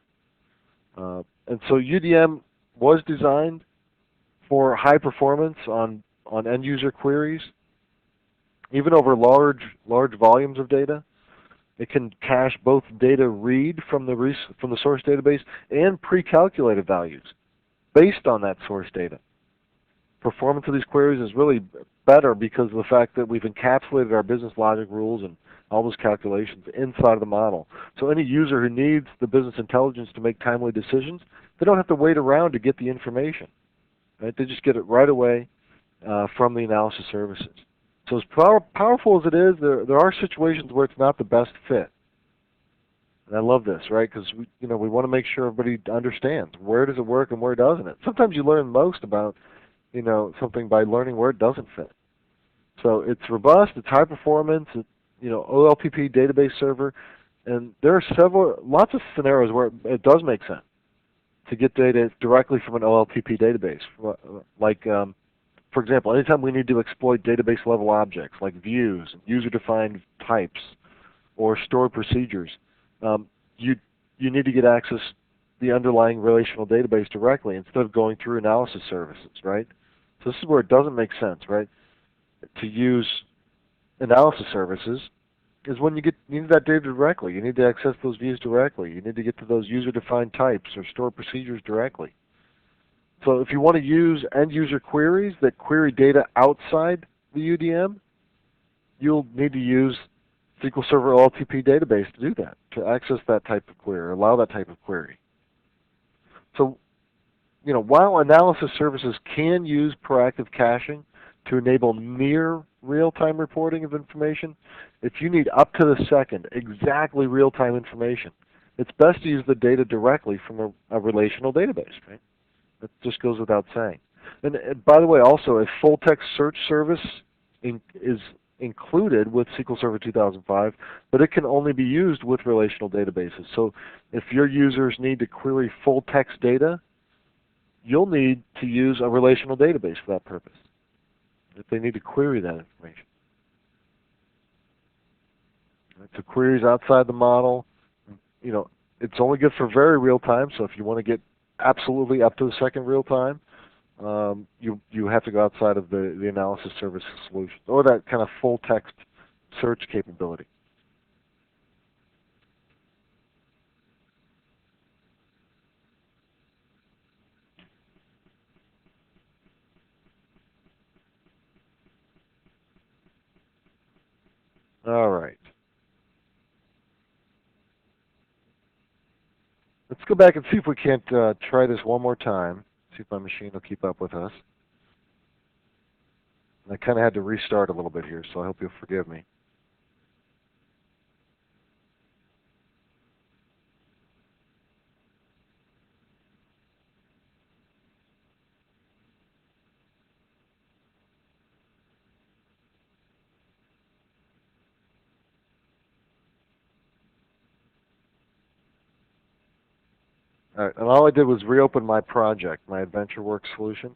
S2: And so UDM was designed for high performance on end user queries, even over large volumes of data. It can cache both data read from the source database and pre-calculated values based on that source data. Performance of these queries is really better because of the fact that we've encapsulated our business logic rules and all those calculations inside of the model. So any user who needs the business intelligence to make timely decisions, they don't have to wait around to get the information. Right? They just get it right away from the analysis services. So as powerful as it is, there are situations where it's not the best fit. And I love this, right? Because we want to make sure everybody understands where does it work and where doesn't it. Sometimes you learn most about something by learning where it doesn't fit. So it's robust, it's high performance, it's OLTP database server, and there are lots of scenarios where it does make sense to get data directly from an OLTP database. Like, for example, anytime we need to exploit database level objects like views, user-defined types, or stored procedures, you need to get access to the underlying relational database directly instead of going through analysis services, right? So this is where it doesn't make sense, right, to use analysis services is when you need that data directly. You need to access those views directly. You need to get to those user-defined types or stored procedures directly. So if you want to use end-user queries that query data outside the UDM, you'll need to use SQL Server OLTP database to do that, to access that type of query, or allow that type of query. So, while analysis services can use proactive caching to enable near real-time reporting of information, if you need up to the second exactly real-time information, it's best to use the data directly from a relational database, right? That just goes without saying. And by the way, also a full-text search service is included with SQL Server 2005, but it can only be used with relational databases. So if your users need to query full-text data, you'll need to use a relational database for that purpose, if they need to query that information. Right, so queries outside the model, it's only good for very real time, so if you want to get absolutely up to the second real time, you have to go outside of the analysis service solution, or that kind of full text search capability. All right. Let's go back and see if we can't try this one more time, see if my machine will keep up with us. I kind of had to restart a little bit here, so I hope you'll forgive me. All right, and all I did was reopen my project, my AdventureWorks solution.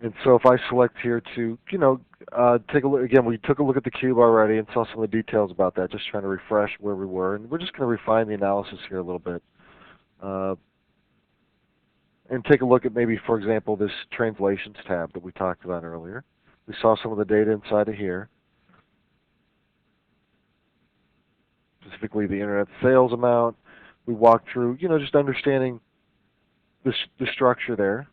S2: And so if I select here to, take a look, again, we took a look at the cube already and saw some of the details about that, just trying to refresh where we were. And we're just going to refine the analysis here a little bit. And take a look at maybe, for example, this translations tab that we talked about earlier. We saw some of the data inside of here, specifically the internet sales amount. We walked through, just understanding the structure there.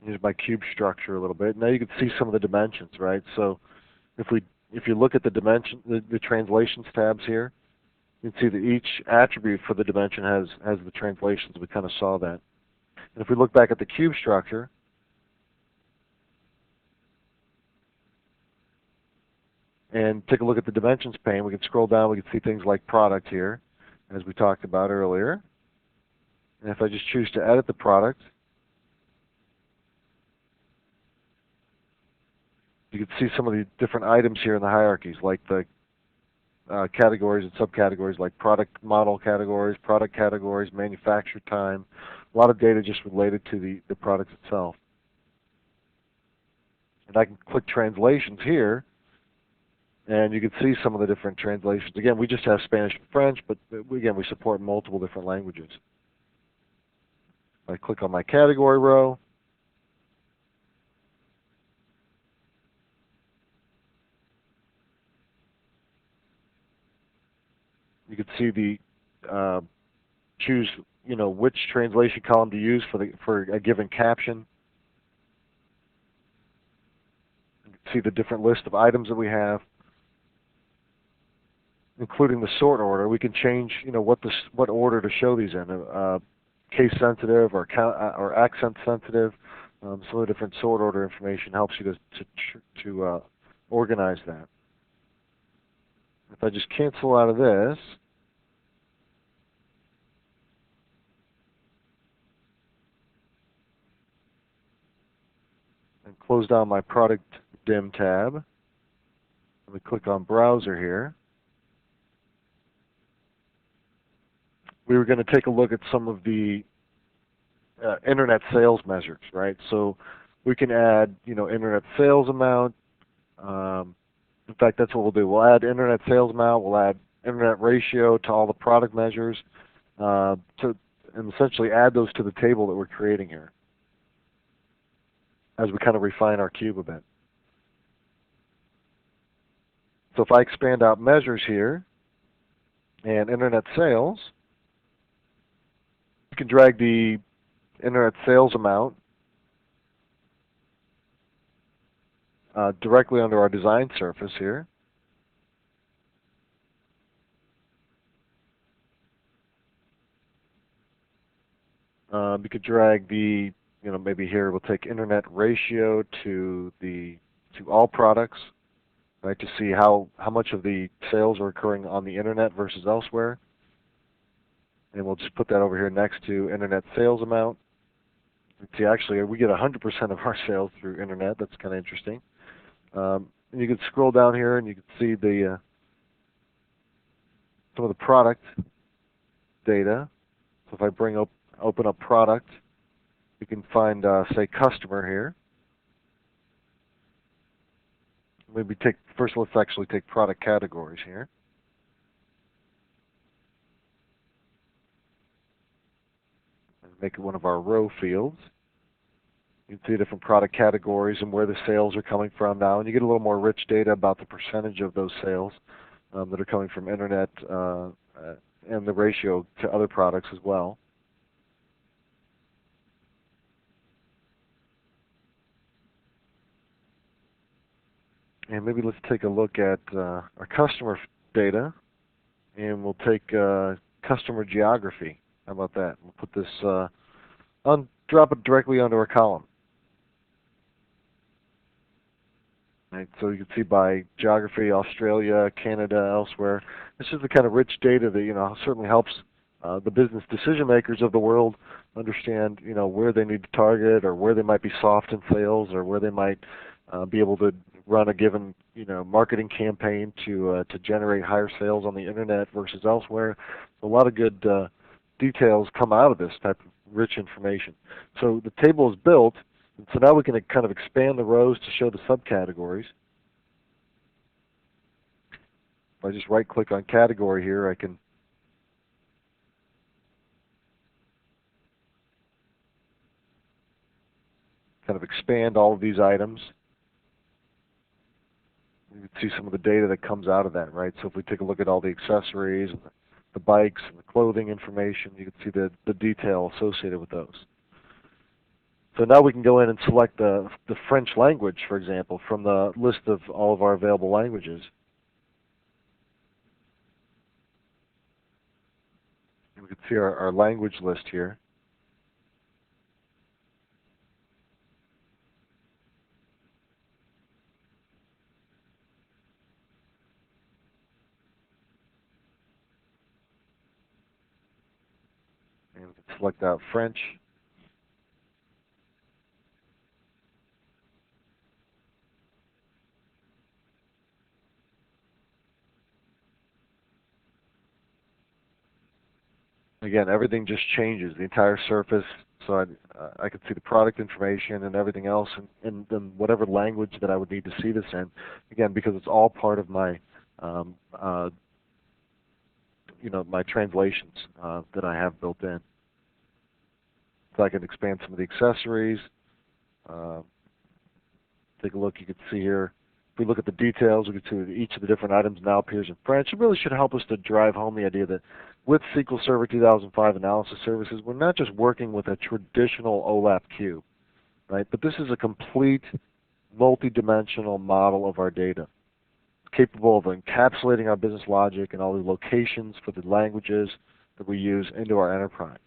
S2: Here's my cube structure a little bit. Now you can see some of the dimensions, right? So if you look at the dimension, the translations tabs here, you can see that each attribute for the dimension has the translations. We kind of saw that. And if we look back at the cube structure, and take a look at the dimensions pane, we can scroll down, we can see things like product here, as we talked about earlier. And if I just choose to edit the product, you can see some of the different items here in the hierarchies, like the categories and subcategories, like product model categories, product categories, manufacture time, a lot of data just related to the product itself. And I can click translations here, and you can see some of the different translations. Again, we just have Spanish and French, but again, we support multiple different languages. I click on my category row, you can see the choose which translation column to use for a given caption. You can see the different list of items that we have, including the sort order. We can change what order to show these in, case sensitive or accent sensitive. Some of the different sort order information helps you to organize that. If I just cancel out of this, and close down my product dim tab, and we click on browser here, we were going to take a look at some of the internet sales measures, right? So we can add, internet sales amount. In fact, that's what we'll do. We'll add internet sales amount. We'll add internet ratio to all the product measures, and essentially add those to the table that we're creating here as we kind of refine our cube a bit. So if I expand out measures here and internet sales, you can drag the internet sales amount directly under our design surface here. You could drag the, maybe here we'll take internet ratio to all products, right, to see how much of the sales are occurring on the internet versus elsewhere. And we'll just put that over here next to internet sales amount. See, actually, we get 100% of our sales through internet. That's kind of interesting. And you can scroll down here, and you can see the some of the product data. So if I open up product, you can find, say, customer here. Maybe first. Let's actually take product categories here. Make it one of our row fields. You can see different product categories and where the sales are coming from now, and you get a little more rich data about the percentage of those sales that are coming from internet and the ratio to other products as well. And maybe let's take a look at our customer data, and we'll take customer geography. How about that? We'll put this drop it directly onto our column. Right, so you can see by geography, Australia, Canada, elsewhere. This is the kind of rich data that certainly helps the business decision makers of the world understand where they need to target, or where they might be soft in sales, or where they might be able to run a given marketing campaign to generate higher sales on the internet versus elsewhere. A lot of good details come out of this type of rich information. So the table is built, and so now we can kind of expand the rows to show the subcategories. If I just right-click on category here, I can kind of expand all of these items. You can see some of the data that comes out of that, right? So if we take a look at all the accessories, and the bikes, and the clothing information, you can see the detail associated with those. So now we can go in and select the French language, for example, from the list of all of our available languages. And we can see our language list here. And we can select out French. Again, everything just changes, the entire surface, so I could see the product information and everything else in whatever language that I would need to see this in. Again, because it's all part of my my translations that I have built in. So I can expand some of the accessories. Take a look, you can see here. If we look at the details, we can see that each of the different items now appears in French. It really should help us to drive home the idea that with SQL Server 2005 analysis services, we're not just working with a traditional OLAP cube, right? But this is a complete multi-dimensional model of our data, capable of encapsulating our business logic and all the locations for the languages that we use into our enterprise.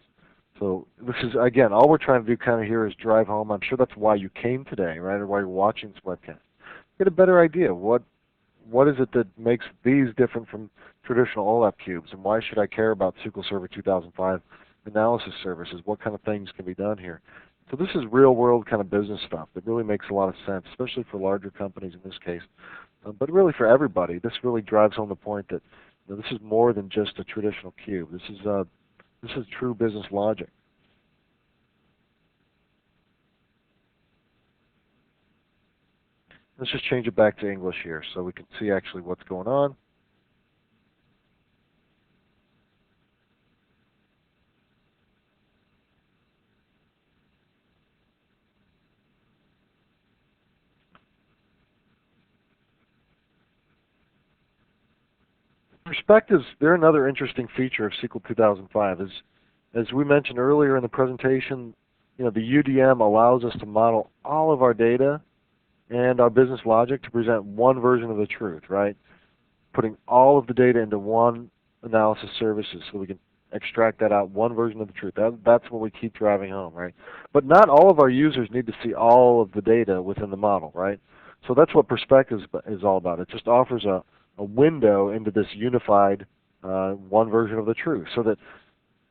S2: So this is, again, all we're trying to do kind of here is drive home. I'm sure that's why you came today, right, or why you're watching this webcast. Get a better idea. What is it that makes these different from traditional OLAP cubes, and why should I care about SQL Server 2005 analysis services? What kind of things can be done here? So this is real-world kind of business stuff that really makes a lot of sense, especially for larger companies in this case. But really for everybody, this really drives home the point that this is more than just a traditional cube. This is true business logic. Let's just change it back to English here so we can see actually what's going on. Perspectives, they're another interesting feature of SQL 2005. As we mentioned earlier in the presentation, the UDM allows us to model all of our data and our business logic to present one version of the truth, right? Putting all of the data into one analysis services so we can extract that out, one version of the truth. That's what we keep driving home, right? But not all of our users need to see all of the data within the model, right? So that's what Perspectives is all about. It just offers a window into this unified one version of the truth so that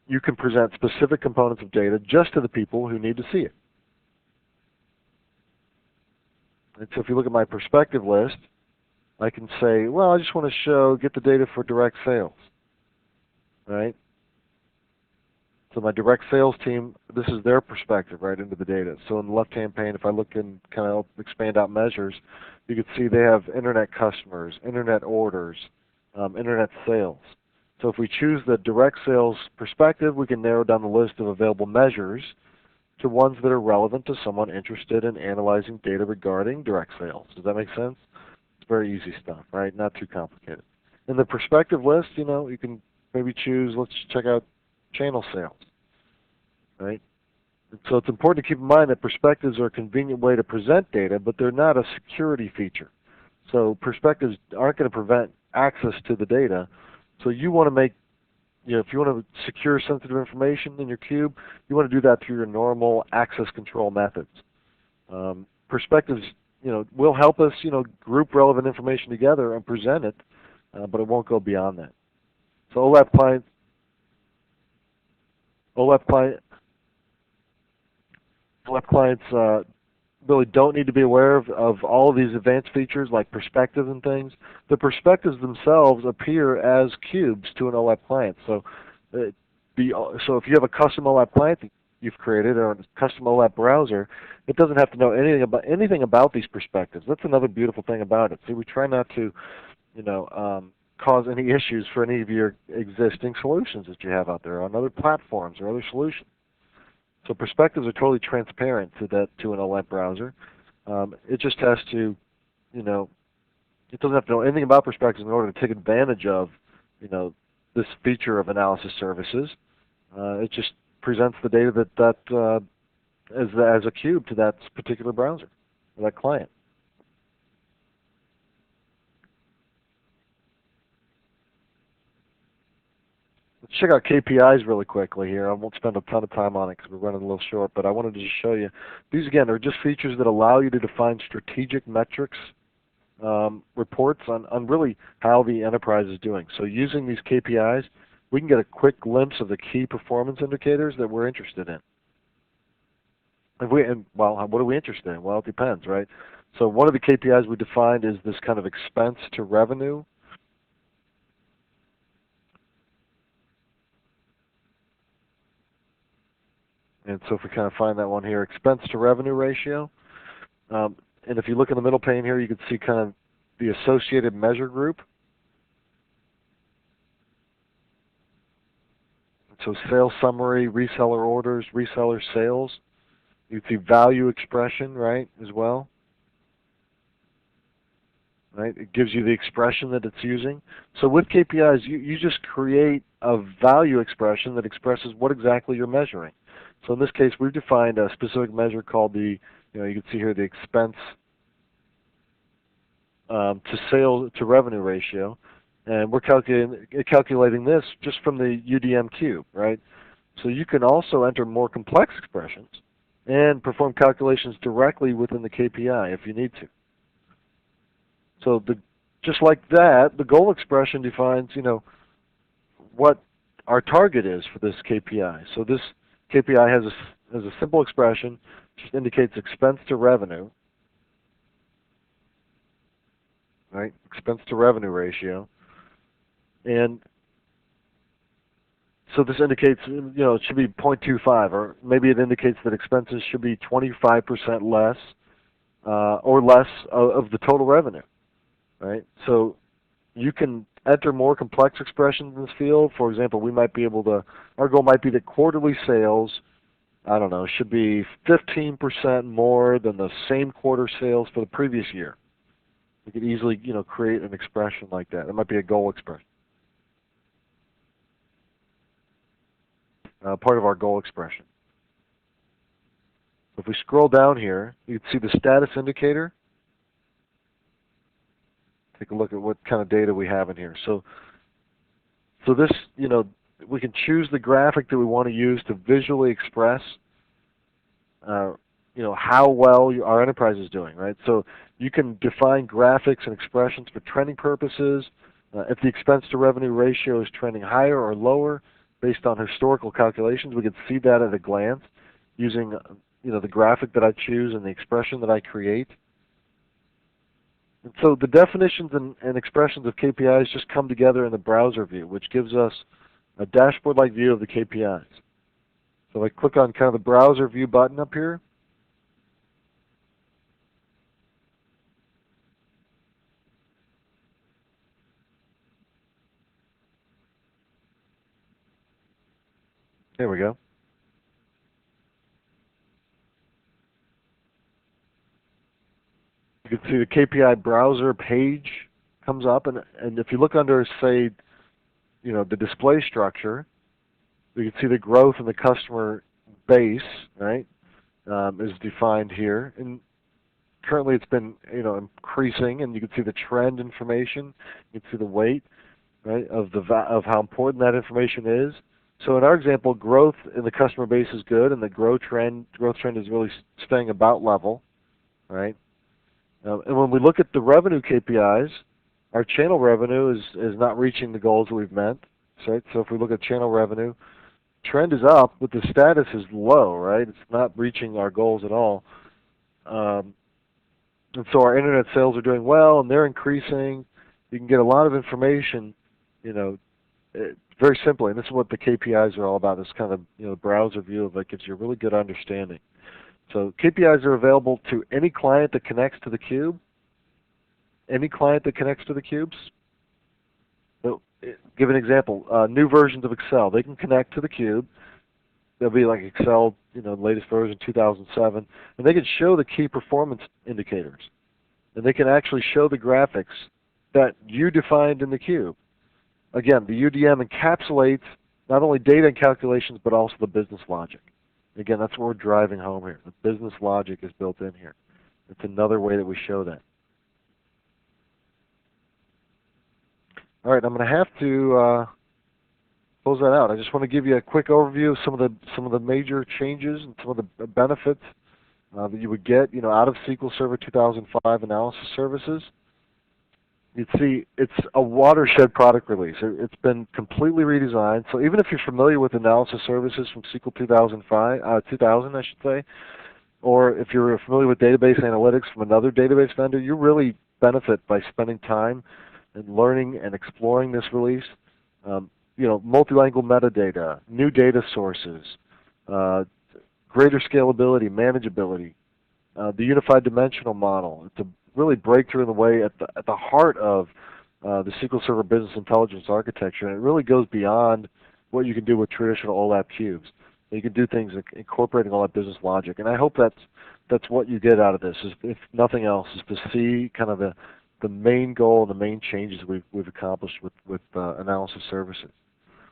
S2: you can present specific components of data just to the people who need to see it. And so if you look at my perspective list, I can say, well, I just want to get the data for direct sales, right? So my direct sales team, this is their perspective right into the data. So in the left-hand pane, if I look and kind of expand out measures, you can see they have internet customers, internet orders, internet sales. So if we choose the direct sales perspective, we can narrow down the list of available measures to ones that are relevant to someone interested in analyzing data regarding direct sales. Does that make sense? It's very easy stuff, right? Not too complicated. In the perspective list, you can maybe choose, let's check out channel sales, right? And so it's important to keep in mind that perspectives are a convenient way to present data, but they're not a security feature. So perspectives aren't going to prevent access to the data. So you want to make, if you want to secure sensitive information in your cube, you want to do that through your normal access control methods. Perspectives, will help us, group relevant information together and present it, but it won't go beyond that. So OLAP clients really don't need to be aware of all of these advanced features like perspectives and things. The perspectives themselves appear as cubes to an OLAP client. So, so if you have a custom OLAP client that you've created or a custom OLAP browser, it doesn't have to know anything about these perspectives. That's another beautiful thing about it. See, we try not to, cause any issues for any of your existing solutions that you have out there on other platforms or other solutions. So perspectives are totally transparent to an OLAP browser. It just has to, it doesn't have to know anything about perspectives in order to take advantage of, this feature of analysis services. It just presents the data as a cube to that particular browser, or that client. Let's check out KPIs really quickly here. I won't spend a ton of time on it because we're running a little short, but I wanted to just show you. These, again, are just features that allow you to define strategic metrics reports on really how the enterprise is doing. So using these KPIs, we can get a quick glimpse of the key performance indicators that we're interested in. Well, what are we interested in? Well, it depends, right? So one of the KPIs we defined is this kind of expense to revenue. And so if we kind of find that one here, expense to revenue ratio. And if you look in the middle pane here, you can see kind of the associated measure group. So sales summary, reseller orders, reseller sales. You can see value expression, right, as well. Right? It gives you the expression that it's using. So with KPIs, you just create a value expression that expresses what exactly you're measuring. So in this case, we've defined a specific measure called the, you can see here the expense to revenue ratio, and we're calculating this just from the UDM cube, right? So you can also enter more complex expressions and perform calculations directly within the KPI if you need to. So just like that, the goal expression defines, what our target is for this KPI. So this KPI has a simple expression, just indicates expense to revenue, right? Expense to revenue ratio, and so this indicates, it should be 0.25, or maybe it indicates that expenses should be 25% less, or less of the total revenue, right? So you can enter more complex expressions in this field. For example, our goal might be that quarterly sales, I don't know, should be 15% more than the same quarter sales for the previous year. We could easily, create an expression like that. It might be a goal expression. Part of our goal expression. If we scroll down here, you can see the status indicator. Take a look at what kind of data we have in here. So this, we can choose the graphic that we want to use to visually express, how well our enterprise is doing, right? So you can define graphics and expressions for trending purposes. If the expense to revenue ratio is trending higher or lower based on historical calculations, we can see that at a glance using, the graphic that I choose and the expression that I create. And so the definitions and expressions of KPIs just come together in the browser view, which gives us a dashboard-like view of the KPIs. So if I click on kind of the browser view button up here, there we go. You can see the KPI browser page comes up, and if you look under, say, the display structure, you can see the growth in the customer base, right, is defined here. And currently it's been, increasing, and you can see the trend information. You can see the weight, right, of how important that information is. So in our example, growth in the customer base is good, and the growth trend is really staying about level, right? And when we look at the revenue KPIs, our channel revenue is not reaching the goals that we've meant. Right? So if we look at channel revenue, trend is up, but the status is low, right? It's not reaching our goals at all. And so our internet sales are doing well, and they're increasing. You can get a lot of information, you know, very simply. And this is what the KPIs are all about. This kind of browser view of it gives you a really good understanding. So KPIs are available to any client that connects to the cube. Any client that connects to the cubes. So, give an example. New versions of Excel. They can connect to the cube. They'll be like Excel, latest version 2007, and they can show the key performance indicators, and they can actually show the graphics that you defined in the cube. Again, the UDM encapsulates not only data and calculations, but also the business logic. Again, that's what we're driving home here. The business logic is built in here. It's another way that we show that. All right, I'm going to have to close that out. I just want to give you a quick overview of some of the major changes and some of the benefits that you would get, out of SQL Server 2005 analysis services. You'd see it's a watershed product release. It's been completely redesigned. So even if you're familiar with analysis services from SQL 2000, I should say, or if you're familiar with database analytics from another database vendor, you really benefit by spending time and learning and exploring this release. Multilingual metadata, new data sources, greater scalability, manageability, the unified dimensional model. It's a really breakthrough in the way at the heart of the SQL Server Business Intelligence architecture, and it really goes beyond what you can do with traditional OLAP cubes. You can do things like incorporating all that business logic, and I hope that's what you get out of this. Is, if nothing else, is to see kind of the main goal and the main changes we've accomplished with analysis services.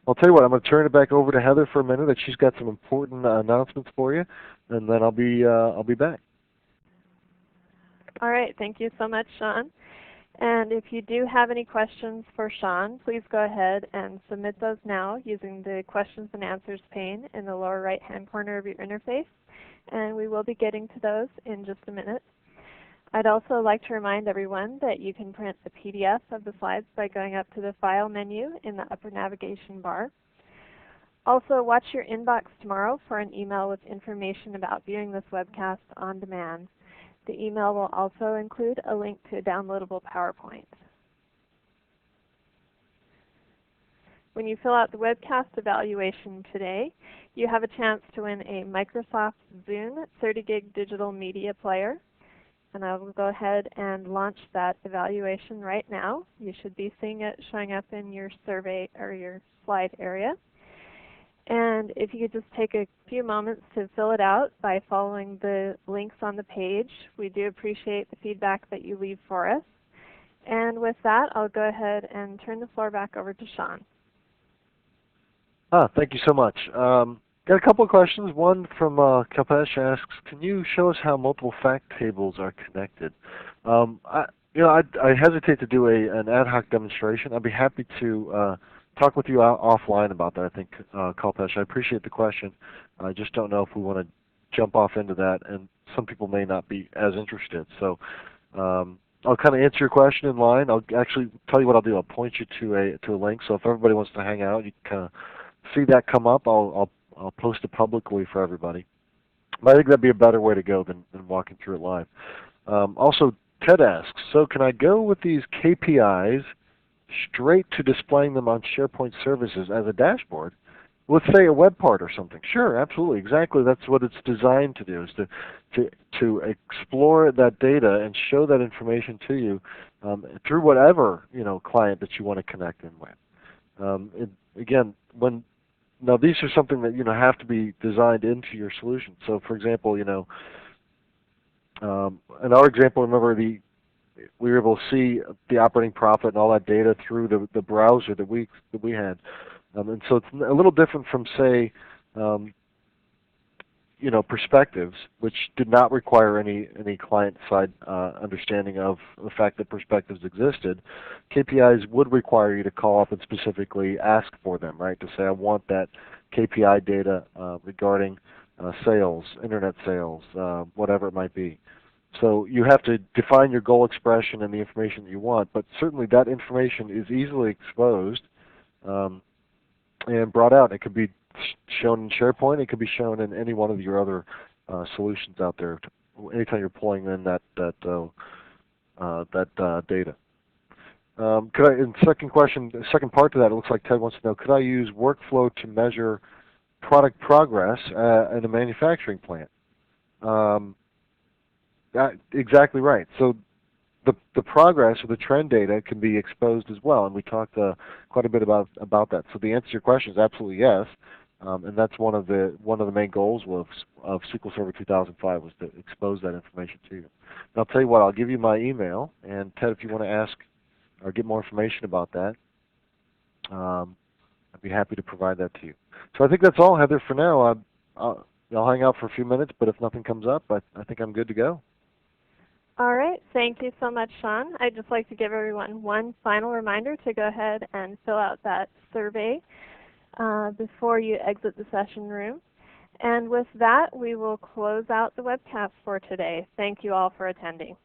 S2: I'll tell you what, I'm going to turn it back over to Heather for a minute. That she's got some important announcements for you, and then I'll be back.
S1: All right, thank you so much, Sean. And if you do have any questions for Sean, please go ahead and submit those now using the questions and answers pane in the lower right-hand corner of your interface, and we will be getting to those in just a minute. I'd also like to remind everyone that you can print the PDF of the slides by going up to the File menu in the upper navigation bar. Also, watch your inbox tomorrow for an email with information about viewing this webcast on demand. The email will also include a link to a downloadable PowerPoint. When you fill out the webcast evaluation today, you have a chance to win a Microsoft Zune 30 gig digital media player. And I will go ahead and launch that evaluation right now. You should be seeing it showing up in your survey or your slide area. And if you could just take a few moments to fill it out by following the links on the page, we do appreciate the feedback that you leave for us. And with that, I'll go ahead and turn the floor back over to Sean.
S2: Thank you so much. Got a couple of questions. One from Kalpesh asks, can you show us how multiple fact tables are connected? I hesitate to do an ad hoc demonstration. I'd be happy to talk with you offline about that, I think, Kalpesh. I appreciate the question. I just don't know if we want to jump off into that, and some people may not be as interested. So I'll kind of answer your question in line. I'll actually tell you what I'll do. I'll point you to a link. So if everybody wants to hang out, you can kind of see that come up. I'll post it publicly for everybody. But I think that'd be a better way to go than walking through it live. Also, Ted asks, so can I go with these KPIs straight to displaying them on SharePoint services as a dashboard? Let's say a web part or something. Sure, absolutely, exactly. That's what it's designed to do, is to explore that data and show that information to you through whatever client that you want to connect in with. Again, now these are something that have to be designed into your solution. So, for example, in our example, remember we were able to see the operating profit and all that data through the browser that we had, and so it's a little different from, say, perspectives, which did not require any client-side understanding of the fact that perspectives existed. KPIs would require you to call up and specifically ask for them, right? To say, I want that KPI data regarding sales, internet sales, whatever it might be. So you have to define your goal expression and the information that you want, but certainly that information is easily exposed and brought out. It could be shown in SharePoint. It could be shown in any one of your other solutions out there anytime you're pulling in that data. Could I? And second question, the second part to that, it looks like Ted wants to know: could I use workflow to measure product progress in a manufacturing plant? Exactly right. So the progress or the trend data can be exposed as well, and we talked quite a bit about that. So the answer to your question is absolutely yes, and that's one of the main goals of SQL Server 2005 was to expose that information to you. And I'll tell you what, I'll give you my email, and Ted, if you want to ask or get more information about that, I'd be happy to provide that to you. So I think that's all, Heather, for now. I'll hang out for a few minutes, but if nothing comes up, I think I'm good to go.
S1: All right, thank you so much, Sean. I'd just like to give everyone one final reminder to go ahead and fill out that survey before you exit the session room. And with that, we will close out the webcast for today. Thank you all for attending.